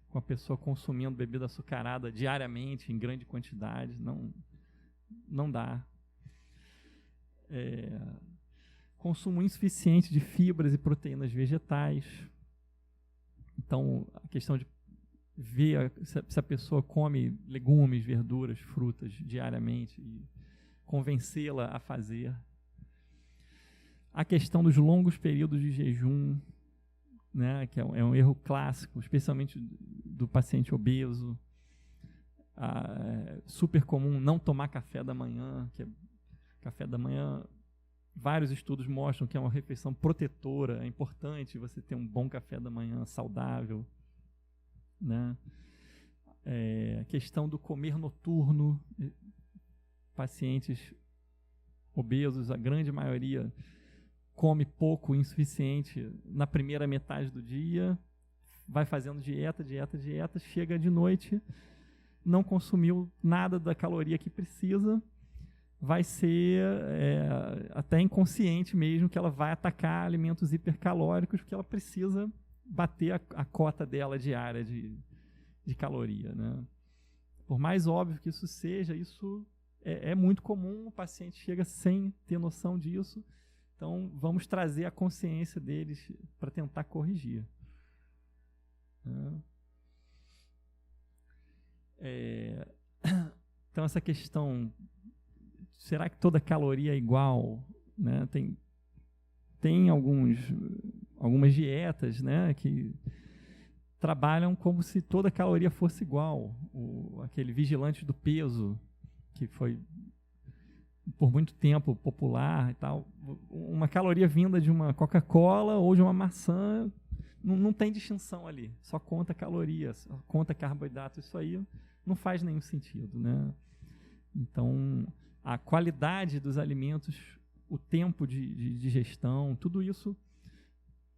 Speaker 2: com a pessoa consumindo bebida açucarada diariamente, em grande quantidade, não dá. Consumo insuficiente de fibras e proteínas vegetais. Então, a questão de ver se a pessoa come legumes, verduras, frutas diariamente e convencê-la a fazer. A questão dos longos períodos de jejum, né, que é um erro clássico, especialmente do paciente obeso. Super comum não tomar café da manhã, café da manhã, vários estudos mostram que é uma refeição protetora, é importante você ter um bom café da manhã saudável, né? A questão do comer noturno, pacientes obesos, a grande maioria come pouco, insuficiente na primeira metade do dia, vai fazendo dieta, chega de noite, não consumiu nada da caloria que precisa, vai ser até inconsciente mesmo que ela vai atacar alimentos hipercalóricos, porque ela precisa bater a cota dela diária de caloria, né? Por mais óbvio que isso seja, isso é muito comum, o paciente chega sem ter noção disso. Então, vamos trazer a consciência deles para tentar corrigir. Então, essa questão, será que toda caloria é igual? Né? Tem algumas dietas, né, que trabalham como se toda caloria fosse igual. Aquele vigilante do peso, que foi por muito tempo popular e tal, uma caloria vinda de uma Coca-Cola ou de uma maçã, não tem distinção ali, só conta caloria, só conta carboidrato, isso aí não faz nenhum sentido, né? Então, a qualidade dos alimentos, o tempo de digestão, tudo isso,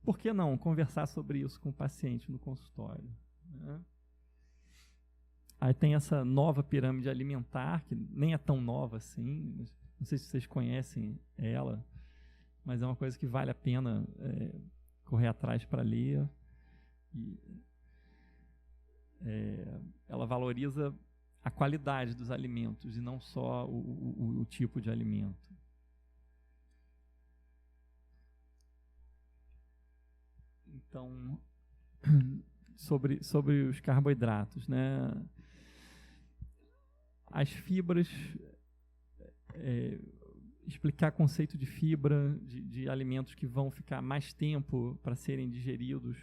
Speaker 2: por que não conversar sobre isso com o paciente no consultório, né? Aí tem essa nova pirâmide alimentar, que nem é tão nova assim, não sei se vocês conhecem ela, mas é uma coisa que vale a pena correr atrás para ler. ela valoriza a qualidade dos alimentos e não só o tipo de alimento. Então, sobre os carboidratos, né? As fibras, explicar conceito de fibra, de alimentos que vão ficar mais tempo para serem digeridos,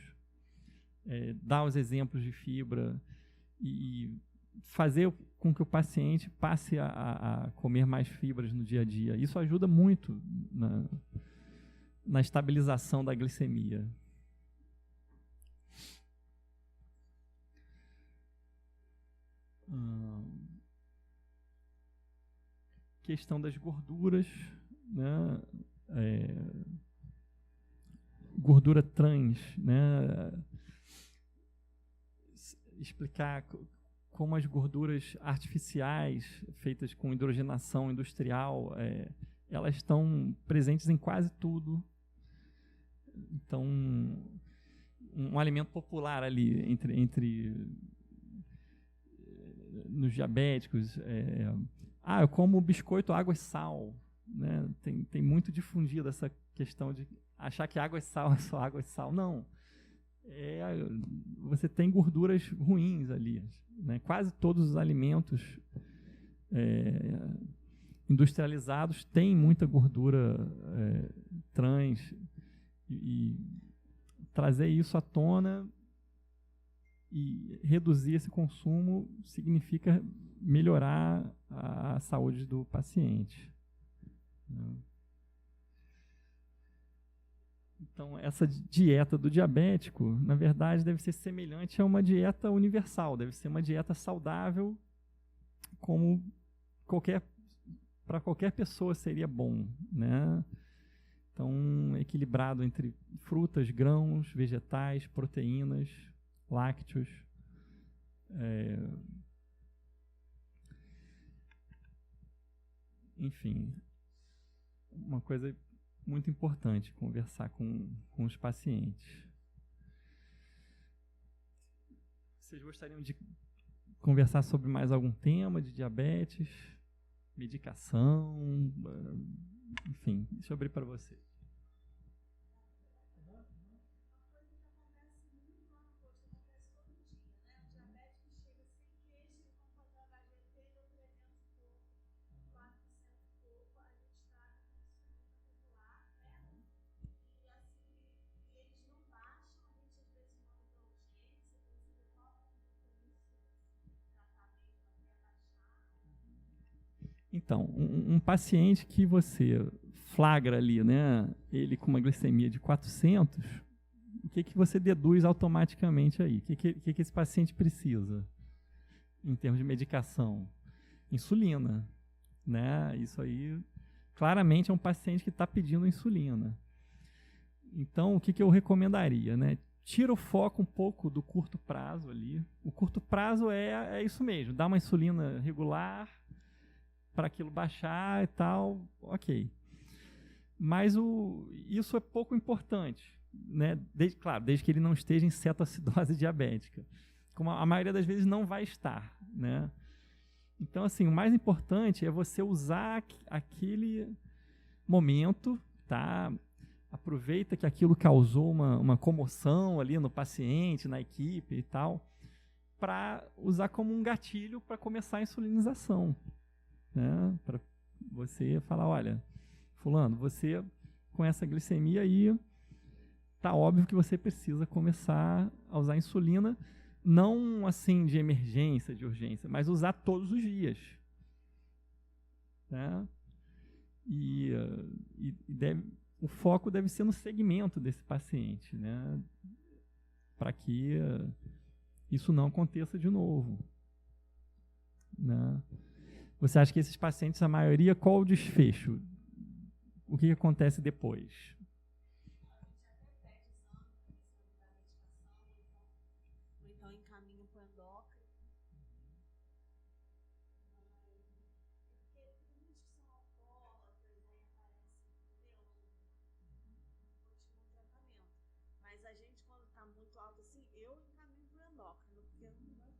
Speaker 2: dar os exemplos de fibra e fazer com que o paciente passe a comer mais fibras no dia a dia. Isso ajuda muito na estabilização da glicemia. Questão das gorduras, né? Gordura trans, né? Explicar como as gorduras artificiais feitas com hidrogenação industrial, elas estão presentes em quase tudo. Então, um alimento popular ali entre nos diabéticos, eu como biscoito, água e sal, né? Tem muito difundido essa questão de achar que água e sal é só água e sal. Não. Você tem gorduras ruins ali, né? Quase todos os alimentos industrializados têm muita gordura trans, e trazer isso à tona e reduzir esse consumo significa melhorar a saúde do paciente. Então, essa dieta do diabético, na verdade, deve ser semelhante a uma dieta universal, deve ser uma dieta saudável, como para qualquer pessoa seria bom, né? Então, equilibrado entre frutas, grãos, vegetais, proteínas, lácteos. Enfim, uma coisa muito importante, conversar com os pacientes. Vocês gostariam de conversar sobre mais algum tema de diabetes, medicação, enfim, deixa eu abrir para vocês. Então, um paciente que você flagra ali, né, ele com uma glicemia de 400, o que você deduz automaticamente aí? O que esse paciente precisa em termos de medicação? Insulina, né? Isso aí claramente é um paciente que está pedindo insulina. Então, o que eu recomendaria, né? Tira o foco um pouco do curto prazo ali. O curto prazo é isso mesmo, dá uma insulina regular para aquilo baixar e tal, ok. Mas isso é pouco importante, né? Desde que ele não esteja em cetoacidose diabética, como a maioria das vezes não vai estar, né? Então, assim, o mais importante é você usar aquele momento, tá? Aproveita que aquilo causou uma comoção ali no paciente, na equipe e tal, para usar como um gatilho para começar a insulinização. Né? Para você falar, olha, fulano, você com essa glicemia aí, tá óbvio que você precisa começar a usar insulina, não assim de emergência, de urgência, mas usar todos os dias. Né? E o foco deve ser no segmento desse paciente, né? Para que isso não aconteça de novo. Né? Você acha que esses pacientes, a maioria, qual o desfecho? O que acontece depois?
Speaker 3: Então, encaminho para o endócrino. Porque muitos que são alcoólatras, aí aparecem, continua o tratamento. Mas a gente, quando está muito alto assim, eu encaminho para o endócrino, porque não vai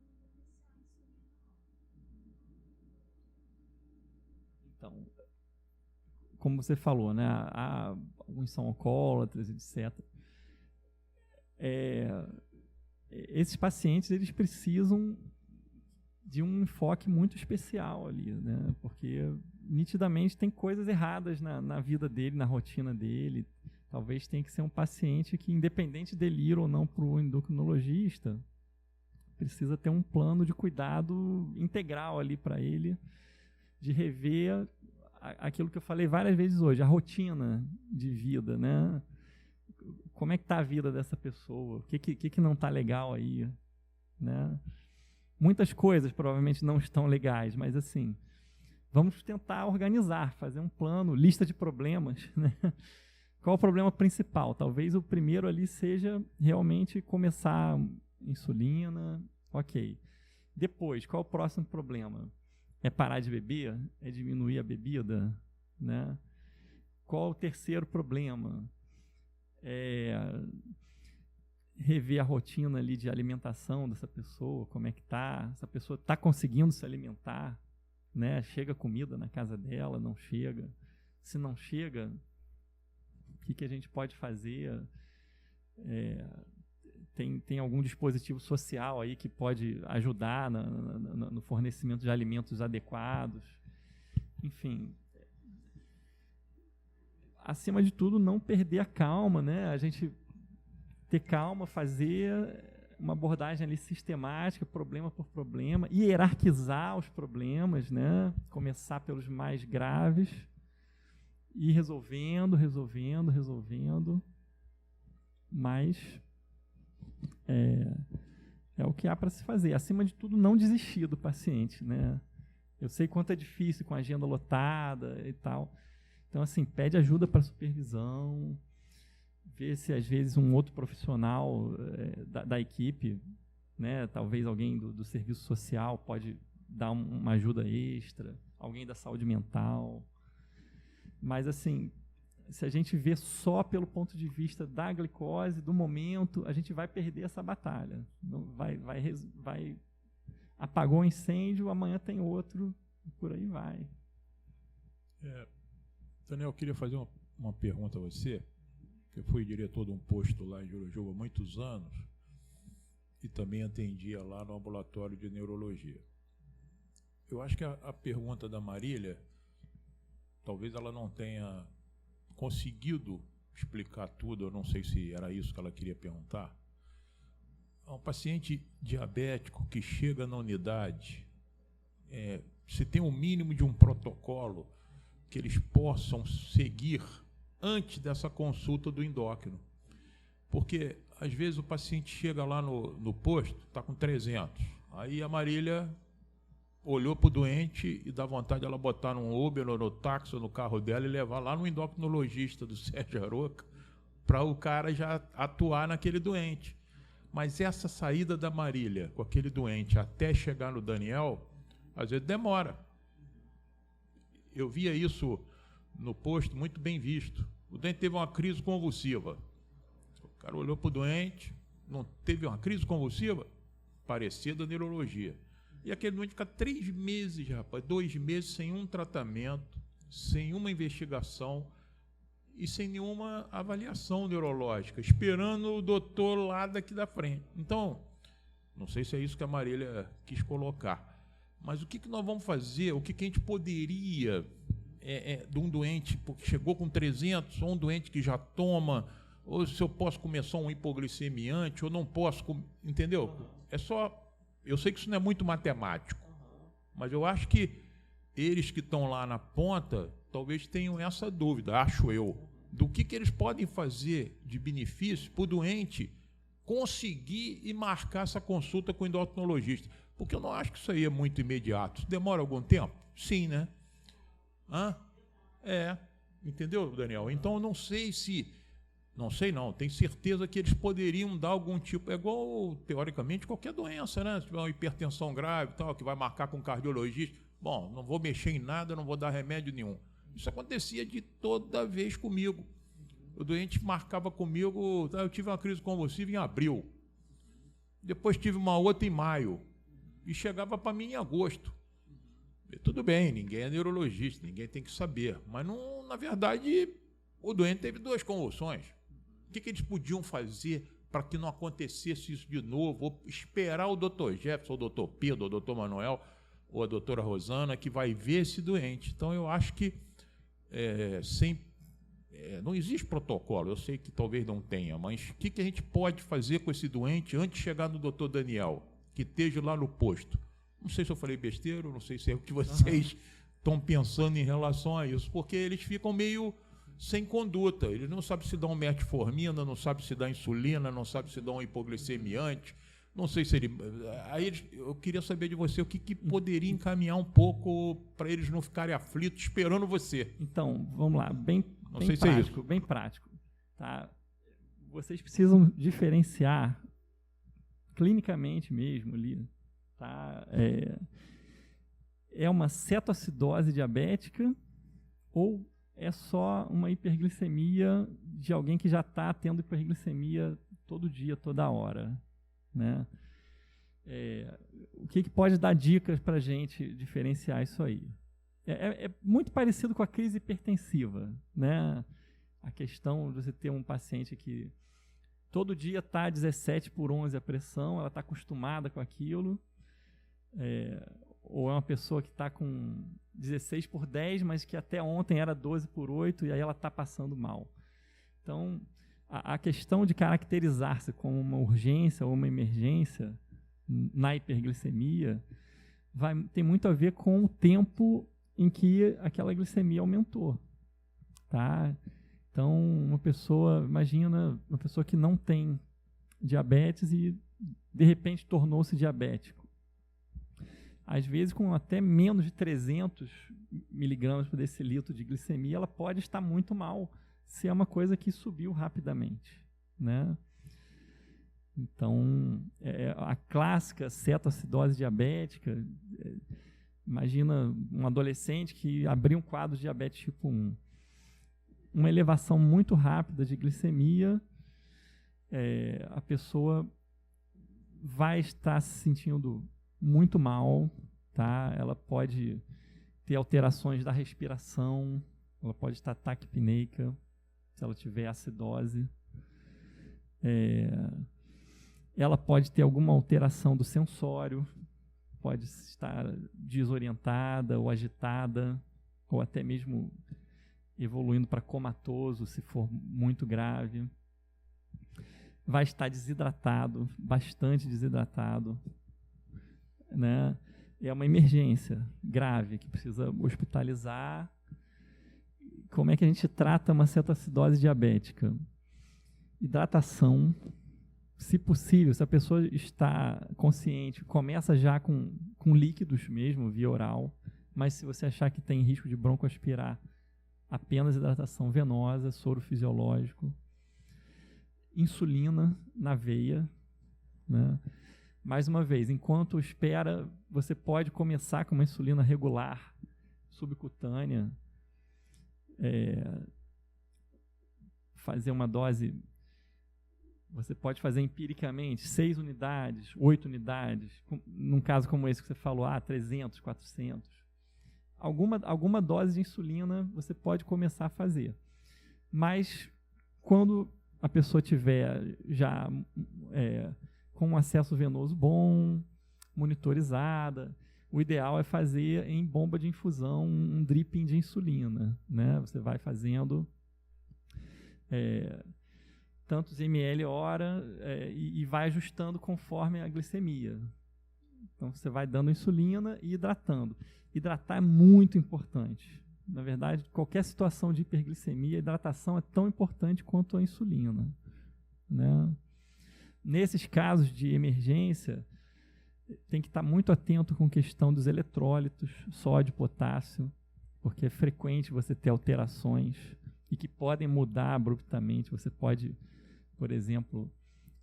Speaker 2: Então, como você falou, né, alguns são alcoólatras, etc. Esses pacientes, eles precisam de um enfoque muito especial ali, né, porque nitidamente tem coisas erradas na vida dele, na rotina dele. Talvez tenha que ser um paciente que, independente dele ir ou não para o endocrinologista, precisa ter um plano de cuidado integral ali para ele, de rever aquilo que eu falei várias vezes hoje, a rotina de vida, né? Como é que está a vida dessa pessoa? O que não está legal aí, né? Muitas coisas provavelmente não estão legais, mas assim, vamos tentar organizar, fazer um plano, lista de problemas, né? Qual o problema principal? Talvez o primeiro ali seja realmente começar insulina, ok. Depois, qual o próximo problema? É parar de beber? É diminuir a bebida? Né? Qual o terceiro problema? É rever a rotina ali de alimentação dessa pessoa, como é que está? Essa pessoa está conseguindo se alimentar? Né? Chega comida na casa dela? Não chega? Se não chega, o que a gente pode fazer? Tem algum dispositivo social aí que pode ajudar no fornecimento de alimentos adequados? Enfim, acima de tudo, não perder a calma, né? A gente ter calma, fazer uma abordagem ali sistemática, problema por problema, hierarquizar os problemas, né? Começar pelos mais graves, ir resolvendo, mas é o que há para se fazer. Acima de tudo, não desistir do paciente, né? Eu sei quanto é difícil com a agenda lotada e tal. Então, assim, pede ajuda para supervisão, vê se às vezes um outro profissional da equipe, né? Talvez alguém do serviço social pode dar uma ajuda extra, alguém da saúde mental. Mas, assim, se a gente vê só pelo ponto de vista da glicose, do momento, a gente vai perder essa batalha. Não, vai apagou o incêndio, amanhã tem outro, e por aí vai.
Speaker 1: Daniel, eu queria fazer uma pergunta a você, que eu fui diretor de um posto lá em Jurujuba há muitos anos e também atendia lá no ambulatório de neurologia. Eu acho que a pergunta da Marília, talvez ela não tenha conseguido explicar tudo, eu não sei se era isso que ela queria perguntar. Um paciente diabético que chega na unidade, se tem um mínimo de um protocolo que eles possam seguir antes dessa consulta do endócrino. Porque, às vezes, o paciente chega lá no posto, está com 300, aí a Marília olhou para o doente e dá vontade de ela botar num Uber ou no táxi ou no carro dela e levar lá no endocrinologista do Sérgio Aroca para o cara já atuar naquele doente. Mas essa saída da Marília com aquele doente até chegar no Daniel, às vezes demora. Eu via isso no posto, muito bem visto. O doente teve uma crise convulsiva. O cara olhou para o doente, não teve uma crise convulsiva? Parecida neurologia. E aquele doente fica 3 meses, rapaz, 2 meses sem um tratamento, sem uma investigação e sem nenhuma avaliação neurológica, esperando o doutor lá daqui da frente. Então, não sei se é isso que a Marília quis colocar, mas o que nós vamos fazer, o que a gente poderia, de um doente que chegou com 300, ou um doente que já toma, ou se eu posso começar um hipoglicemiante, ou não posso, entendeu? É só... Eu sei que isso não é muito matemático, mas eu acho que eles que estão lá na ponta talvez tenham essa dúvida, acho eu, do que eles podem fazer de benefício para o doente conseguir e marcar essa consulta com o endocrinologista. Porque eu não acho que isso aí é muito imediato. Demora algum tempo? Sim, né? Entendeu, Daniel? Então, eu não sei se... Não sei não, tenho certeza que eles poderiam dar algum tipo, é igual, teoricamente, qualquer doença, né? Se tiver uma hipertensão grave e tal, que vai marcar com um cardiologista, bom, não vou mexer em nada, não vou dar remédio nenhum. Isso acontecia de toda vez comigo. O doente marcava comigo, eu tive uma crise convulsiva em abril, depois tive uma outra em maio, e chegava para mim em agosto. Tudo bem, ninguém é neurologista, ninguém tem que saber. Mas, não, na verdade, o doente teve 2 convulsões. O que eles podiam fazer para que não acontecesse isso de novo? Ou esperar o doutor Jefferson, o doutor Pedro, o doutor Manuel, ou a doutora Rosana, que vai ver esse doente. Então, eu acho que não existe protocolo, eu sei que talvez não tenha, mas o que a gente pode fazer com esse doente antes de chegar no doutor Daniel, que esteja lá no posto? Não sei se eu falei besteira, não sei se é o que vocês estão pensando em relação a isso, porque eles ficam meio sem conduta, eles não sabem se dá um metformina, não sabem se dá insulina, não sabem se dá um hipoglicemiante, não sei se ele... Aí eu queria saber de você o que poderia encaminhar um pouco para eles não ficarem aflitos esperando você.
Speaker 2: Então, vamos lá, bem
Speaker 1: Não sei
Speaker 2: prático,
Speaker 1: se é isso.
Speaker 2: bem prático. Tá? Vocês precisam diferenciar clinicamente mesmo ali, tá? É uma cetoacidose diabética ou é só uma hiperglicemia de alguém que já está tendo hiperglicemia todo dia, toda hora, né? O que pode dar dicas para a gente diferenciar isso aí? É muito parecido com a crise hipertensiva, né? A questão de você ter um paciente que todo dia está 17/11 a pressão, ela está acostumada com aquilo, ou é uma pessoa que está com 16/10, mas que até ontem era 12/8 e aí ela está passando mal. Então, a questão de caracterizar-se como uma urgência ou uma emergência na hiperglicemia tem muito a ver com o tempo em que aquela glicemia aumentou, tá? Então, imagina uma pessoa que não tem diabetes e de repente tornou-se diabético. Às vezes, com até menos de 300 miligramas por decilitro de glicemia, ela pode estar muito mal, se é uma coisa que subiu rapidamente, né? Então, a clássica cetoacidose diabética, imagina um adolescente que abriu um quadro de diabetes tipo 1. Uma elevação muito rápida de glicemia, a pessoa vai estar se sentindo muito mal, tá? Ela pode ter alterações da respiração, ela pode estar taquipneica, se ela tiver acidose. Ela pode ter alguma alteração do sensório, pode estar desorientada ou agitada, ou até mesmo evoluindo para comatoso, se for muito grave. Vai estar desidratado, bastante desidratado, né? É uma emergência grave que precisa hospitalizar. Como é que a gente trata uma cetoacidose diabética? Hidratação. Se possível, se a pessoa está consciente, começa já com líquidos mesmo, via oral, mas se você achar que tem risco de broncoaspirar, apenas hidratação venosa, soro fisiológico, insulina na veia, né? Mais uma vez, enquanto espera, você pode começar com uma insulina regular, subcutânea, fazer uma dose. Você pode fazer empiricamente 6 unidades, 8 unidades, num caso como esse que você falou, 300, 400. Alguma dose de insulina você pode começar a fazer. Mas, quando a pessoa tiver já com um acesso venoso bom, monitorizada, o ideal é fazer em bomba de infusão um dripping de insulina, né? Você vai fazendo tantos ml hora e vai ajustando conforme a glicemia. Então, você vai dando insulina e hidratando. Hidratar é muito importante. Na verdade, qualquer situação de hiperglicemia, a hidratação é tão importante quanto a insulina, né? Nesses casos de emergência, tem que estar muito atento com a questão dos eletrólitos, sódio, potássio, porque é frequente você ter alterações e que podem mudar abruptamente. Você pode, por exemplo,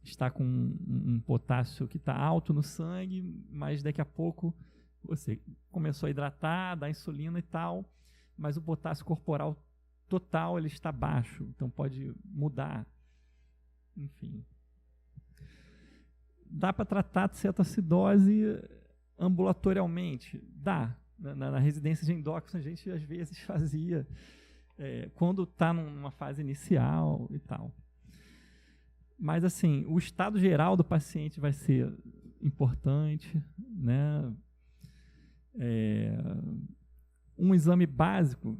Speaker 2: estar com um potássio que está alto no sangue, mas daqui a pouco você começou a hidratar, dar insulina e tal, mas o potássio corporal total ele está baixo, então pode mudar. Enfim. Dá para tratar de cetoacidose ambulatorialmente? Dá. Na residência de endócrino, a gente às vezes fazia quando está numa fase inicial e tal. Mas, assim, o estado geral do paciente vai ser importante, né? Um exame básico,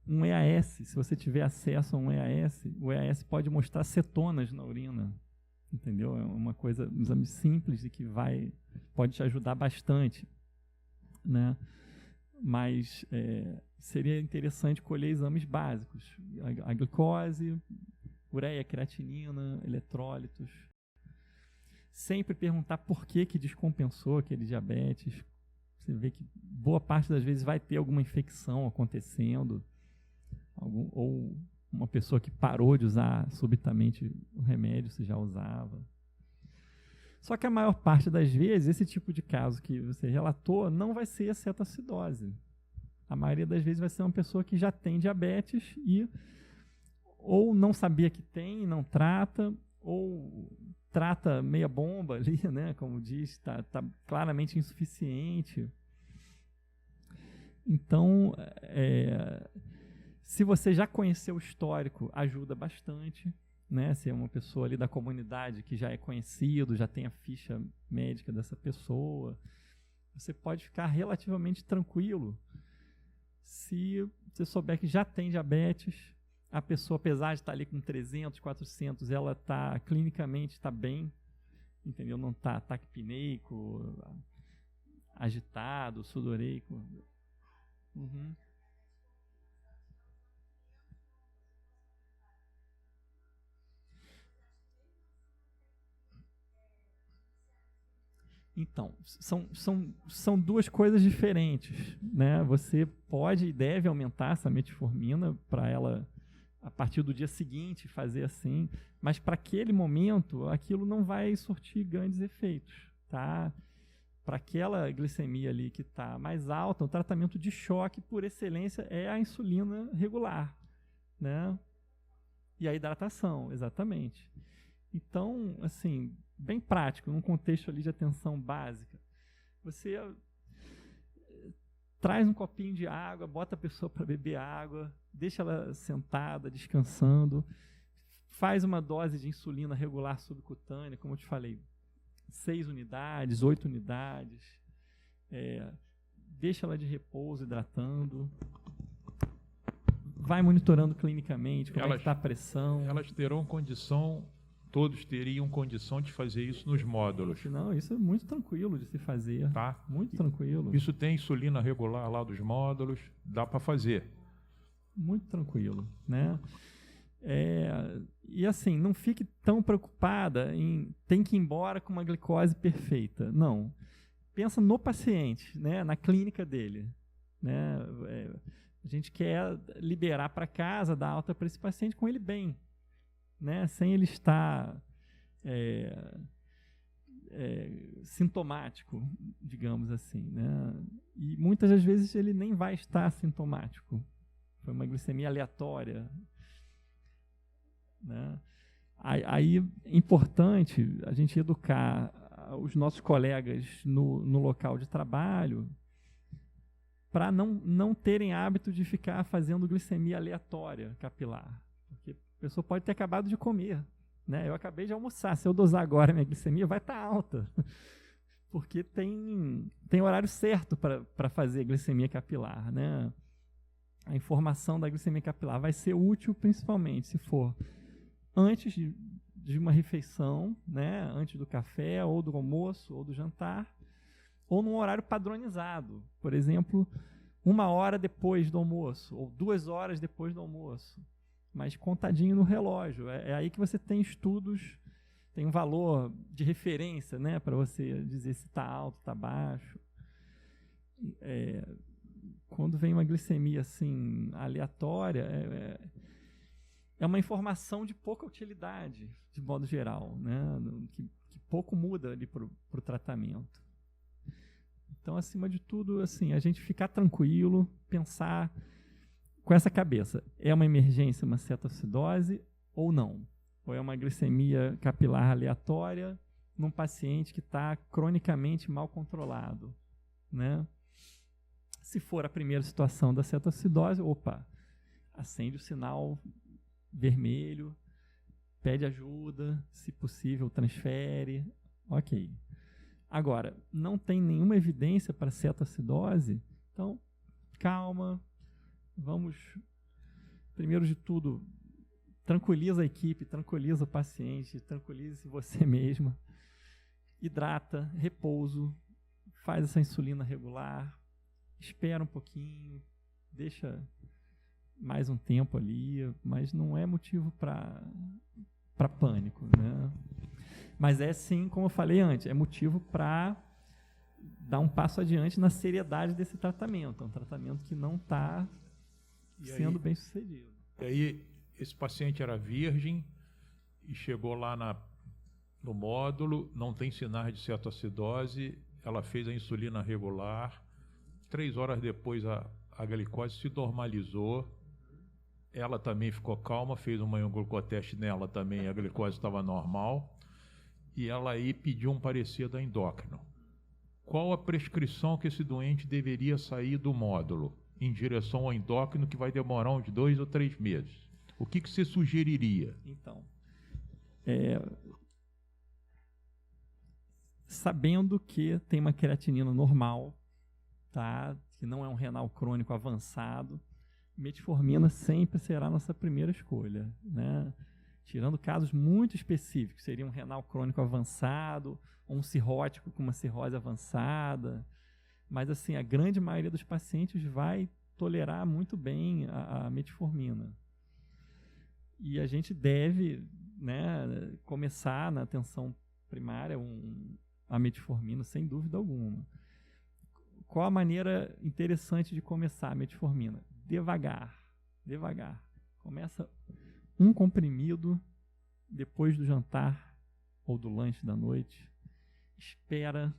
Speaker 2: um EAS, se você tiver acesso a um EAS, o EAS pode mostrar cetonas na urina, entendeu? É uma coisa, um exame simples e que pode te ajudar bastante, né? Mas seria interessante colher exames básicos, a glicose, ureia, creatinina, eletrólitos. Sempre perguntar por que descompensou aquele diabetes. Você vê que boa parte das vezes vai ter alguma infecção acontecendo, ou uma pessoa que parou de usar subitamente o remédio, se já usava. Só que a maior parte das vezes, esse tipo de caso que você relatou não vai ser a cetoacidose. A maioria das vezes vai ser uma pessoa que já tem diabetes e ou não sabia que tem e não trata, ou trata meia bomba ali, né, como diz, está claramente insuficiente. Então, se você já conheceu o histórico, ajuda bastante, né? Se é uma pessoa ali da comunidade que já é conhecido, já tem a ficha médica dessa pessoa, você pode ficar relativamente tranquilo se você souber que já tem diabetes. A pessoa, apesar de estar ali com 300, 400, ela clinicamente está bem, entendeu? Não está taquipneico, agitado, sudoreico. Uhum. Então, são duas coisas diferentes, né? Você pode e deve aumentar essa metformina para ela, a partir do dia seguinte, fazer assim, mas para aquele momento, aquilo não vai surtir grandes efeitos, tá? Para aquela glicemia ali que está mais alta, o tratamento de choque, por excelência, é a insulina regular, né? E a hidratação, exatamente. Então, assim, bem prático, num contexto ali de atenção básica, você traz um copinho de água, bota a pessoa para beber água, deixa ela sentada, descansando, faz uma dose de insulina regular subcutânea, como eu te falei, 6 unidades, 8 unidades, deixa ela de repouso, hidratando, vai monitorando clinicamente como é que está a pressão.
Speaker 1: Elas terão condição, todos teriam condição de fazer isso nos módulos.
Speaker 2: Não, isso é muito tranquilo de se fazer.
Speaker 1: Tá?
Speaker 2: Muito tranquilo.
Speaker 1: Isso tem insulina regular lá dos módulos, dá para fazer.
Speaker 2: Muito tranquilo, né? E assim, não fique tão preocupada em tem que ir embora com uma glicose perfeita. Não. Pensa no paciente, né? Na clínica dele, né? A gente quer liberar para casa, dar alta para esse paciente com ele bem, né? Sem ele estar sintomático, digamos assim, né? E muitas das vezes ele nem vai estar sintomático. Foi uma glicemia aleatória, né? Aí é importante a gente educar os nossos colegas no local de trabalho para não terem hábito de ficar fazendo glicemia aleatória capilar. Porque a pessoa pode ter acabado de comer, né? Eu acabei de almoçar, se eu dosar agora minha glicemia vai estar alta, porque tem horário certo para fazer glicemia capilar, né? A informação da glicemia capilar vai ser útil principalmente se for antes de uma refeição, né? Antes do café, ou do almoço, ou do jantar, ou num horário padronizado, por exemplo, 1 hora depois do almoço, ou 2 horas depois do almoço, mas contadinho no relógio. É aí que você tem estudos, tem um valor de referência, né, para você dizer se está alto, está baixo. Quando vem uma glicemia assim aleatória, é uma informação de pouca utilidade, de modo geral, né, que pouco muda ali para o tratamento. Então, acima de tudo, assim, a gente ficar tranquilo, pensar com essa cabeça. É uma emergência, uma cetoacidose ou não? Ou é uma glicemia capilar aleatória num paciente que está cronicamente mal controlado, né? Se for a primeira situação da cetoacidose, opa, acende o sinal vermelho, pede ajuda, se possível transfere, ok. Agora, não tem nenhuma evidência para cetoacidose, então calma, vamos, primeiro de tudo, tranquiliza a equipe, tranquiliza o paciente, tranquilize você mesma, hidrata, repouso, faz essa insulina regular, espera um pouquinho, deixa mais um tempo ali, mas não é motivo para pânico, né? Mas é sim, como eu falei antes, é motivo para dar um passo adiante na seriedade desse tratamento. É um tratamento que não está sendo bem sucedido.
Speaker 1: E aí, esse paciente era virgem e chegou lá no módulo, não tem sinais de cetoacidose, ela fez a insulina regular, 3 horas depois a glicose se normalizou, ela também ficou calma, fez um manhã-glucoteste nela também, a glicose estava normal, e ela aí pediu um parecer da endócrino. Qual a prescrição que esse doente deveria sair do módulo em direção ao endócrino, que vai demorar uns 2 ou 3 meses? O que você sugeriria?
Speaker 2: Então, sabendo que tem uma creatinina normal, tá? Que não é um renal crônico avançado, metformina sempre será a nossa primeira escolha, né? Tirando casos muito específicos, seria um renal crônico avançado, ou um cirrótico com uma cirrose avançada, mas assim, a grande maioria dos pacientes vai tolerar muito bem a metformina. E a gente deve, né, começar na atenção primária a metformina, sem dúvida alguma. Qual a maneira interessante de começar a metformina? Devagar, devagar. Começa um comprimido depois do jantar ou do lanche da noite. Espera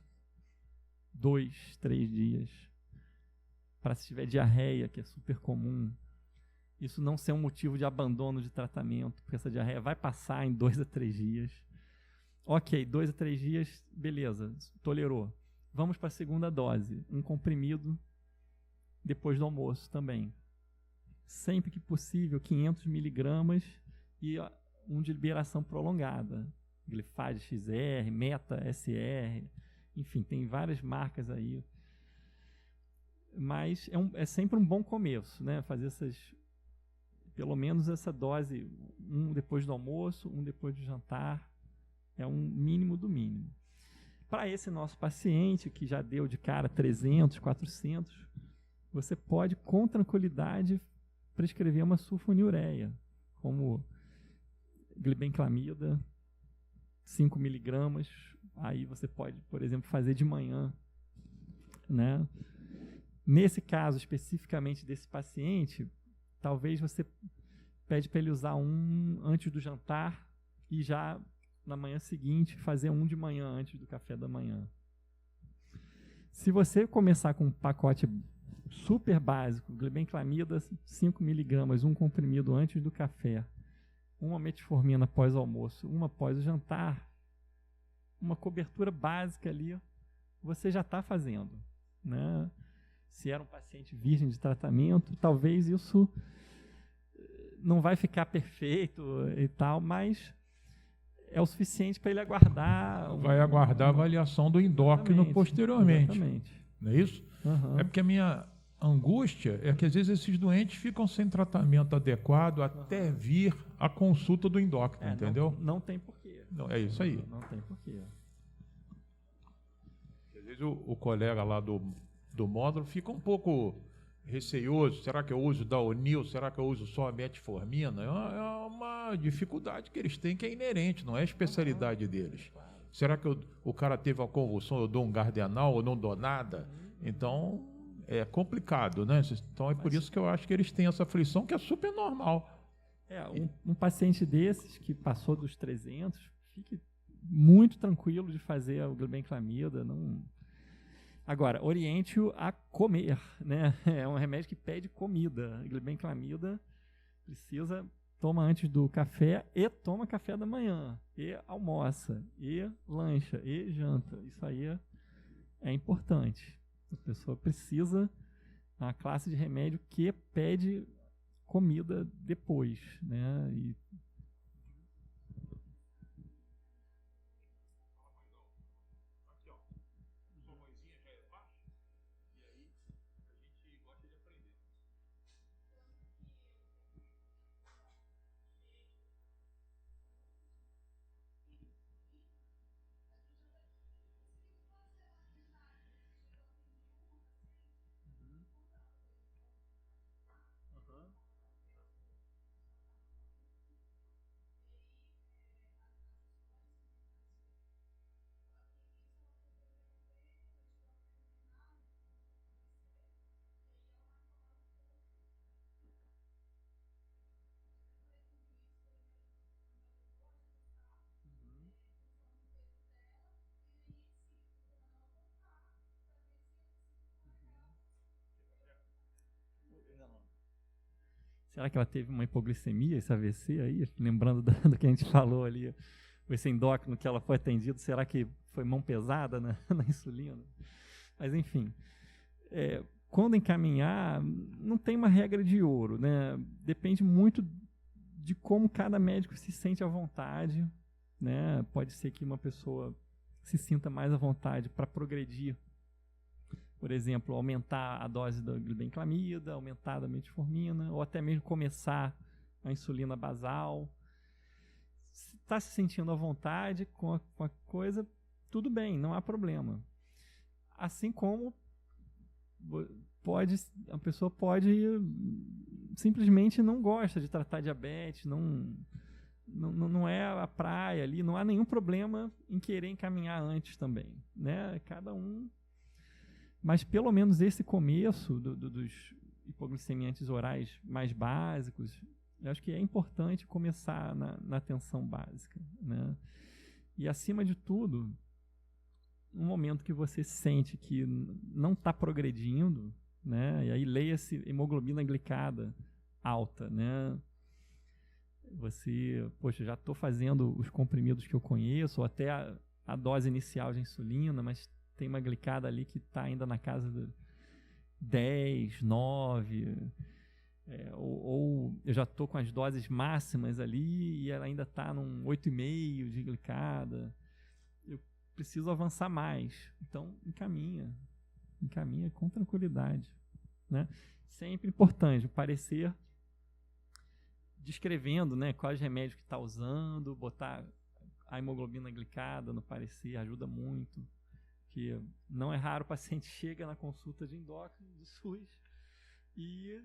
Speaker 2: 2, 3 dias. Para se tiver diarreia, que é super comum, isso não ser um motivo de abandono de tratamento, porque essa diarreia vai passar em 2 a 3 dias. Ok, 2 a 3 dias, beleza, tolerou. Vamos para a segunda dose, um comprimido depois do almoço também. Sempre que possível, 500 miligramas e um de liberação prolongada. Glifage XR, Meta SR, enfim, tem várias marcas aí. Mas é sempre um bom começo, né? Fazer pelo menos essa dose, um depois do almoço, um depois do jantar, é um mínimo do mínimo. Para esse nosso paciente, que já deu de cara 300, 400, você pode, com tranquilidade, prescrever uma sulfonilureia, como glibenclamida, 5 miligramas. Aí você pode, por exemplo, fazer de manhã, né? Nesse caso, especificamente desse paciente, talvez você pede para ele usar um antes do jantar e já na manhã seguinte fazer um de manhã antes do café da manhã. Se você começar com um pacote super básico, glibenclamida, 5 miligramas, um comprimido antes do café, uma metformina após o almoço, uma após o jantar, uma cobertura básica ali, você já está fazendo, né? Se era um paciente virgem de tratamento, talvez isso não vai ficar perfeito e tal, mas é o suficiente para ele aguardar.
Speaker 1: Vai aguardar a avaliação do endócrino posteriormente.
Speaker 2: Exatamente.
Speaker 1: Não é isso?
Speaker 2: Uhum.
Speaker 1: É porque a minha angústia é que às vezes esses doentes ficam sem tratamento adequado até vir a consulta do endócrino, entendeu?
Speaker 2: Não tem porquê.
Speaker 1: Não, é isso aí.
Speaker 2: Não tem porquê.
Speaker 1: Às vezes o colega lá do módulo fica um pouco receioso. Será que eu uso Daonil? Será que eu uso só a metformina? É uma dificuldade que eles têm, que é inerente, não é a especialidade deles. Será que o cara teve uma convulsão, eu dou um Gardenal ou não dou nada? Então, é complicado, né? Então, é por isso que eu acho que eles têm essa aflição, que é super normal.
Speaker 2: Um paciente desses que passou dos 300, fique muito tranquilo de fazer o glibenclamida, não... Agora, oriente-o a comer, né? É um remédio que pede comida. A glibenclamida toma antes do café e toma café da manhã, e almoça, e lancha, e janta. Isso aí é importante. A pessoa precisa É uma classe de remédio que pede comida depois, né? E
Speaker 1: Aqui, ó. Sua vozinha já é baixa, e aí a gente gosta de aprender.
Speaker 2: será que ela teve uma hipoglicemia, esse AVC aí? Lembrando do que a gente falou ali, esse endócrino que ela foi atendida, será que foi mão pesada na insulina? Mas, enfim, quando encaminhar, não tem uma regra de ouro, né? Depende muito de como cada médico se sente à vontade, né? Pode ser que uma pessoa se sinta mais à vontade para progredir, por exemplo, aumentar a dose da glibenclamida, aumentar da metformina, ou até mesmo começar a insulina basal. Se está se sentindo à vontade com a coisa, tudo bem, não há problema. Assim como a pessoa pode simplesmente não gosta de tratar diabetes, não é a praia ali, não há nenhum problema em querer encaminhar antes também, né? Cada um. Mas pelo menos esse começo dos hipoglicemiantes orais mais básicos, eu acho que é importante começar na atenção básica, né? E acima de tudo, no momento que você sente que não está progredindo, né? E aí leia-se hemoglobina glicada alta, né? Você, poxa, já estou fazendo os comprimidos que eu conheço, ou até a dose inicial de insulina, mas tem uma glicada ali que está ainda na casa de 10, 9, ou eu já estou com as doses máximas ali e ela ainda está num 8,5 de glicada. Eu preciso avançar mais. Então, encaminha com tranquilidade, né? Sempre importante o parecer descrevendo, né, quais remédios que está usando, botar a hemoglobina glicada no parecer ajuda muito. Que não é raro o paciente chega na consulta de endócrino, de SUS, e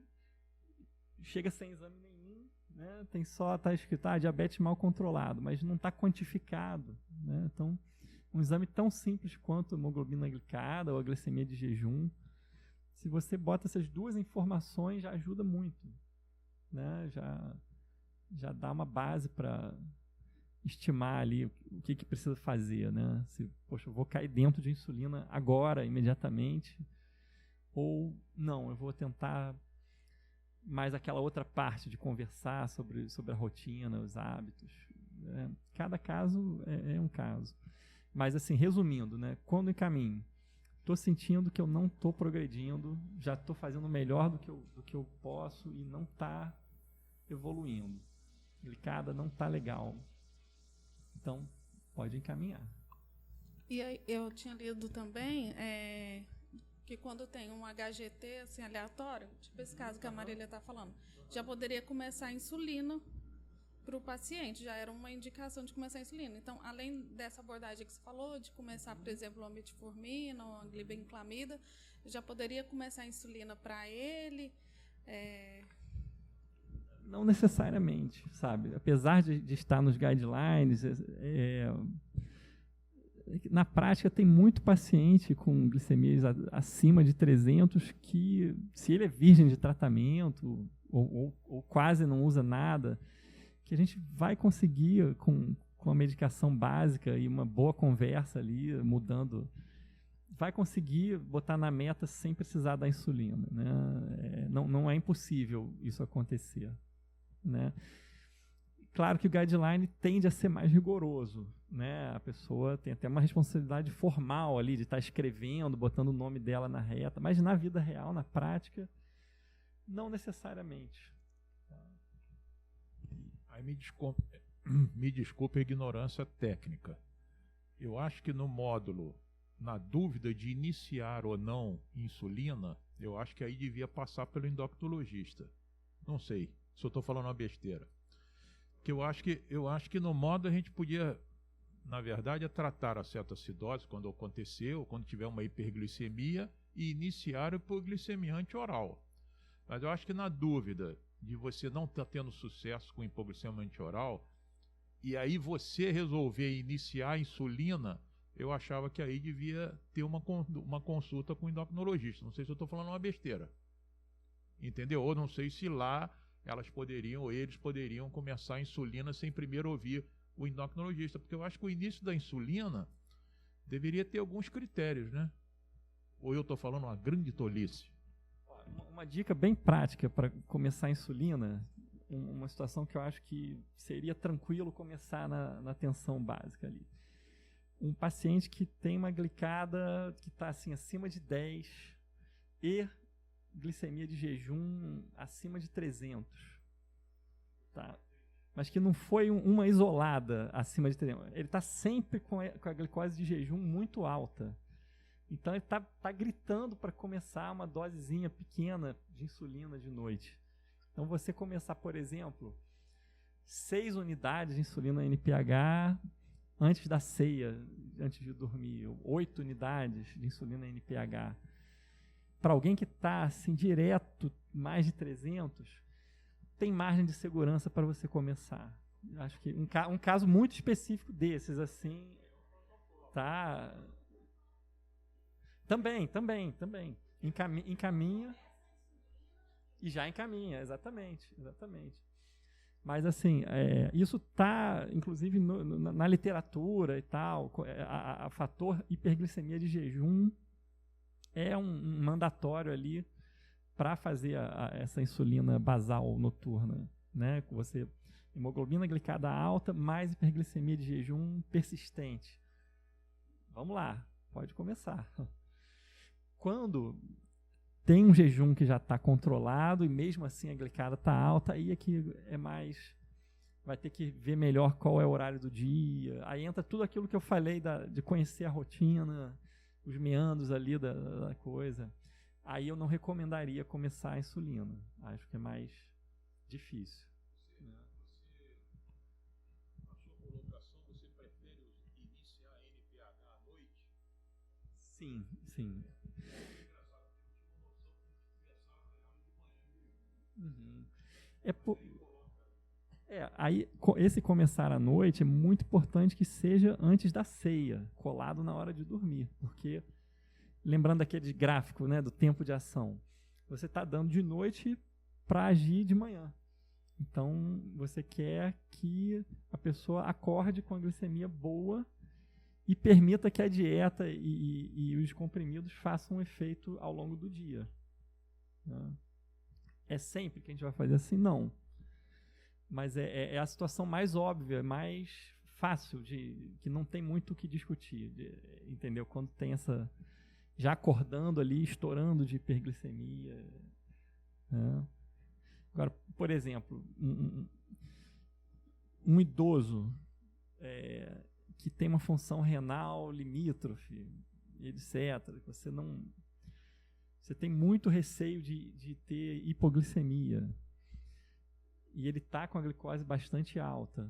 Speaker 2: chega sem exame nenhum, né? Está escrito diabetes mal controlado, mas não está quantificado, né? Então, um exame tão simples quanto a hemoglobina glicada ou a glicemia de jejum, se você bota essas duas informações, já ajuda muito, né? Já dá uma base para estimar ali o que precisa fazer, né? Se, poxa, eu vou cair dentro de insulina agora, imediatamente, ou não, eu vou tentar mais aquela outra parte de conversar sobre a rotina, os hábitos. Cada caso é um caso. Mas, assim, resumindo, né? Quando encaminho, estou sentindo que eu não estou progredindo, já estou fazendo melhor do que eu posso e não está evoluindo. Glicada não está legal. Então, pode encaminhar.
Speaker 4: E aí, eu tinha lido também que quando tem um HGT assim, aleatório, tipo esse caso que a Marília está falando, já poderia começar a insulina para o paciente, já era uma indicação de começar a insulina. Então, além dessa abordagem que você falou, de começar, por exemplo, a metformina ou a glibenclamida, já poderia começar a insulina para ele?
Speaker 2: Não necessariamente, sabe? Apesar de estar nos guidelines, na prática tem muito paciente com glicemias acima de 300 que, se ele é virgem de tratamento ou quase não usa nada, que a gente vai conseguir com a medicação básica e uma boa conversa ali, mudando, vai conseguir botar na meta sem precisar da insulina, né? Não é impossível isso acontecer, né? Claro que o guideline tende a ser mais rigoroso, né? A pessoa tem até uma responsabilidade formal ali de estar escrevendo, botando o nome dela na reta, mas na vida real, na prática, não necessariamente.
Speaker 1: Aí me desculpe a ignorância técnica. Eu acho que no módulo, na dúvida de iniciar ou não insulina, eu acho que aí devia passar pelo endocrinologista. Não sei, se eu estou falando uma besteira. Que eu acho que no módulo a gente podia, na verdade, tratar a cetoacidose quando aconteceu, quando tiver uma hiperglicemia, e iniciar a hipoglicemia antioral. Mas eu acho que na dúvida de você não estar tendo sucesso com hipoglicemia antioral, e aí você resolver iniciar a insulina, eu achava que aí devia ter uma consulta com o endocrinologista. Não sei se eu estou falando uma besteira. Entendeu? Ou não sei se lá elas poderiam, ou eles poderiam começar a insulina sem primeiro ouvir o endocrinologista. Porque eu acho que o início da insulina deveria ter alguns critérios, né? Ou eu estou falando uma grande tolice?
Speaker 2: Uma dica bem prática para começar a insulina, uma situação que eu acho que seria tranquilo começar na tensão básica ali. Um paciente que tem uma glicada que está assim, acima de 10 e glicemia de jejum acima de 300. Tá? Mas que não foi uma isolada acima de 300. Ele está sempre com a glicose de jejum muito alta. Então ele está gritando para começar uma dosezinha pequena de insulina de noite. Então você começar, por exemplo, 6 unidades de insulina NPH antes da ceia, antes de dormir, 8 unidades de insulina NPH. Para alguém que está assim, direto, mais de 300, tem margem de segurança para você começar. Acho que um caso muito específico desses, assim, tá... Também. Encaminha e já encaminha, exatamente. Mas, assim, isso está, inclusive, na literatura e tal, a fator hiperglicemia de jejum é um mandatório ali para fazer essa insulina basal noturna, né? Você, hemoglobina glicada alta, mais hiperglicemia de jejum persistente. Vamos lá, pode começar. Quando tem um jejum que já está controlado e mesmo assim a glicada está alta, aí é que é mais... Vai ter que ver melhor qual é o horário do dia. Aí entra tudo aquilo que eu falei de conhecer a rotina, os meandros ali da coisa. Aí eu não recomendaria começar a insulina. Acho que é mais difícil.
Speaker 1: Na sua colocação, você prefere iniciar a NPH à noite?
Speaker 2: Sim. Uhum. Aí esse começar à noite é muito importante que seja antes da ceia, colado na hora de dormir, porque, lembrando aquele gráfico, né, do tempo de ação, você está dando de noite para agir de manhã. Então, você quer que a pessoa acorde com a glicemia boa e permita que a dieta e os comprimidos façam um efeito ao longo do dia. Né? É sempre que a gente vai fazer assim? Não. Mas é a situação mais óbvia, mais fácil, que não tem muito o que discutir. Entendeu? Quando tem essa... Já acordando ali, estourando de hiperglicemia. Né? Agora, por exemplo, um idoso que tem uma função renal limítrofe, etc., você tem muito receio de ter hipoglicemia, e ele está com a glicose bastante alta.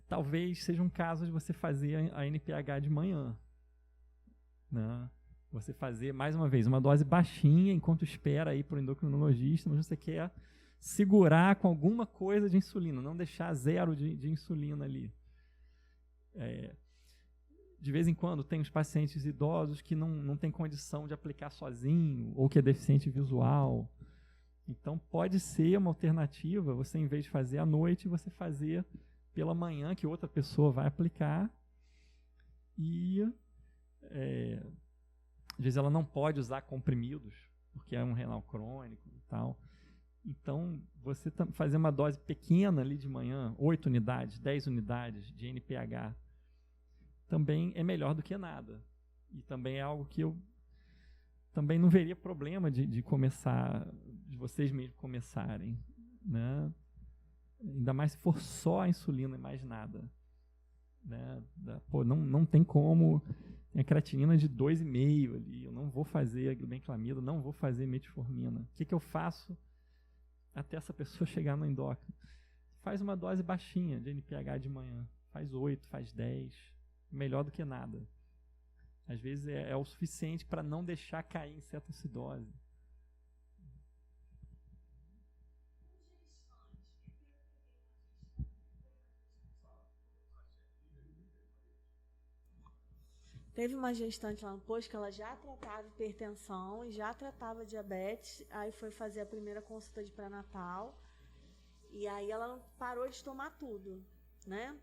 Speaker 2: Talvez seja um caso de você fazer a NPH de manhã. Né? Você fazer, mais uma vez, uma dose baixinha enquanto espera aí para o endocrinologista, mas você quer segurar com alguma coisa de insulina, não deixar zero de insulina ali. De vez em quando tem os pacientes idosos que não tem condição de aplicar sozinho, ou que é deficiente visual. Então pode ser uma alternativa, você em vez de fazer à noite, você fazer pela manhã, que outra pessoa vai aplicar, e às vezes ela não pode usar comprimidos, porque é um renal crônico e tal. Então, você fazer uma dose pequena ali de manhã, 8 unidades, 10 unidades de NPH, também é melhor do que nada. E também é algo que eu também não veria problema de começar, de vocês mesmos começarem, né? Ainda mais se for só a insulina e mais nada. Né? Pô, não tem como. Tem a creatinina de 2,5 ali. Eu não vou fazer a glibenclamida, não vou fazer metformina. O que eu faço até essa pessoa chegar no endócrino? Faz uma dose baixinha de NPH de manhã. Faz 8, faz 10. Melhor do que nada. Às vezes é o suficiente para não deixar cair em cetoacidose.
Speaker 5: Teve uma gestante lá no posto que ela já tratava hipertensão e já tratava diabetes, aí foi fazer a primeira consulta de pré-natal e aí ela parou de tomar tudo, né?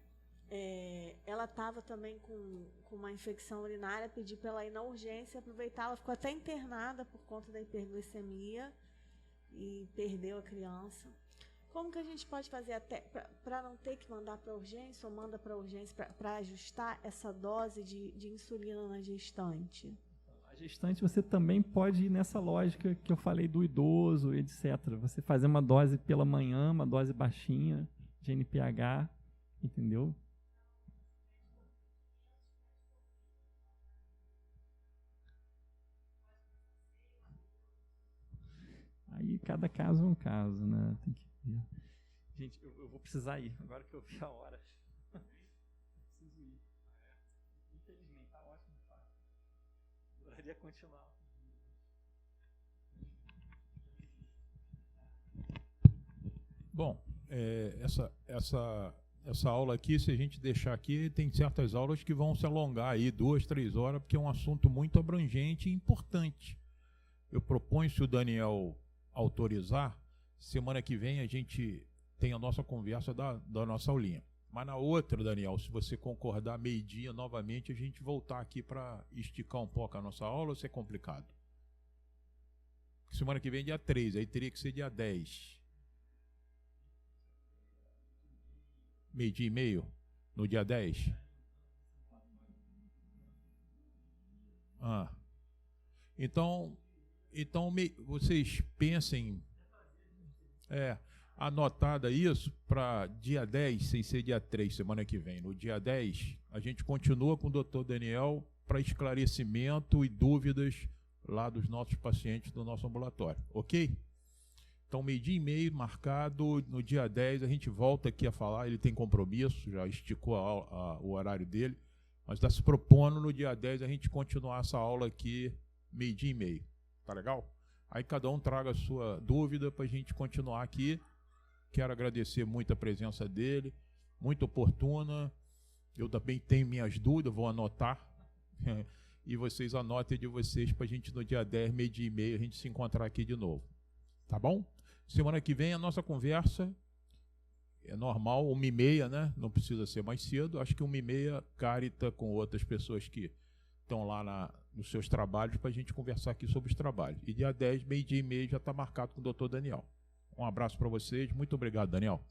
Speaker 5: Ela estava também com uma infecção urinária, pedi para ela ir na urgência, aproveitar, ela ficou até internada por conta da hiperglicemia e perdeu a criança. Como que a gente pode fazer até para não ter que mandar para urgência ou manda para urgência para ajustar essa dose de insulina na gestante?
Speaker 2: A gestante você também pode ir nessa lógica que eu falei do idoso, etc. Você fazer uma dose pela manhã, uma dose baixinha de NPH, entendeu? Aí cada caso é um caso, né? Tem que ver. Gente, eu vou precisar ir, agora que eu vi a hora. Preciso ir. Infelizmente, tá ótimo. Tá? Adoraria continuar.
Speaker 1: Bom, essa aula aqui, se a gente deixar aqui, tem certas aulas que vão se alongar aí 2, 3 horas, porque é um assunto muito abrangente e importante. Eu proponho, se o Daniel autorizar, semana que vem a gente tem a nossa conversa da nossa aulinha. Mas na outra, Daniel, se você concordar, meio-dia, novamente, a gente voltar aqui para esticar um pouco a nossa aula, ou se é complicado? Semana que vem é dia 3, aí teria que ser dia 10. Meio-dia e meio, no dia 10? Então vocês pensem, anotada isso, para dia 10, sem ser dia 3, semana que vem. No dia 10, a gente continua com o Dr. Daniel para esclarecimento e dúvidas lá dos nossos pacientes do nosso ambulatório, ok? Então, meio-dia e meio marcado, no dia 10 a gente volta aqui a falar, ele tem compromisso, já esticou o horário dele, mas está se propondo no dia 10 a gente continuar essa aula aqui, meio-dia e meio. Tá legal? Aí cada um traga a sua dúvida para a gente continuar aqui. Quero agradecer muito a presença dele, muito oportuna. Eu também tenho minhas dúvidas, vou anotar. E vocês anotem de vocês para a gente no dia 10, meio-dia e meio, a gente se encontrar aqui de novo. Tá bom? Semana que vem a nossa conversa é normal, 1h30, né? Não precisa ser mais cedo. Acho que 1h30, carita com outras pessoas que estão lá nos seus trabalhos para a gente conversar aqui sobre os trabalhos. E dia 10, meio-dia e meio, já está marcado com o Dr. Daniel. Um abraço para vocês. Muito obrigado, Daniel.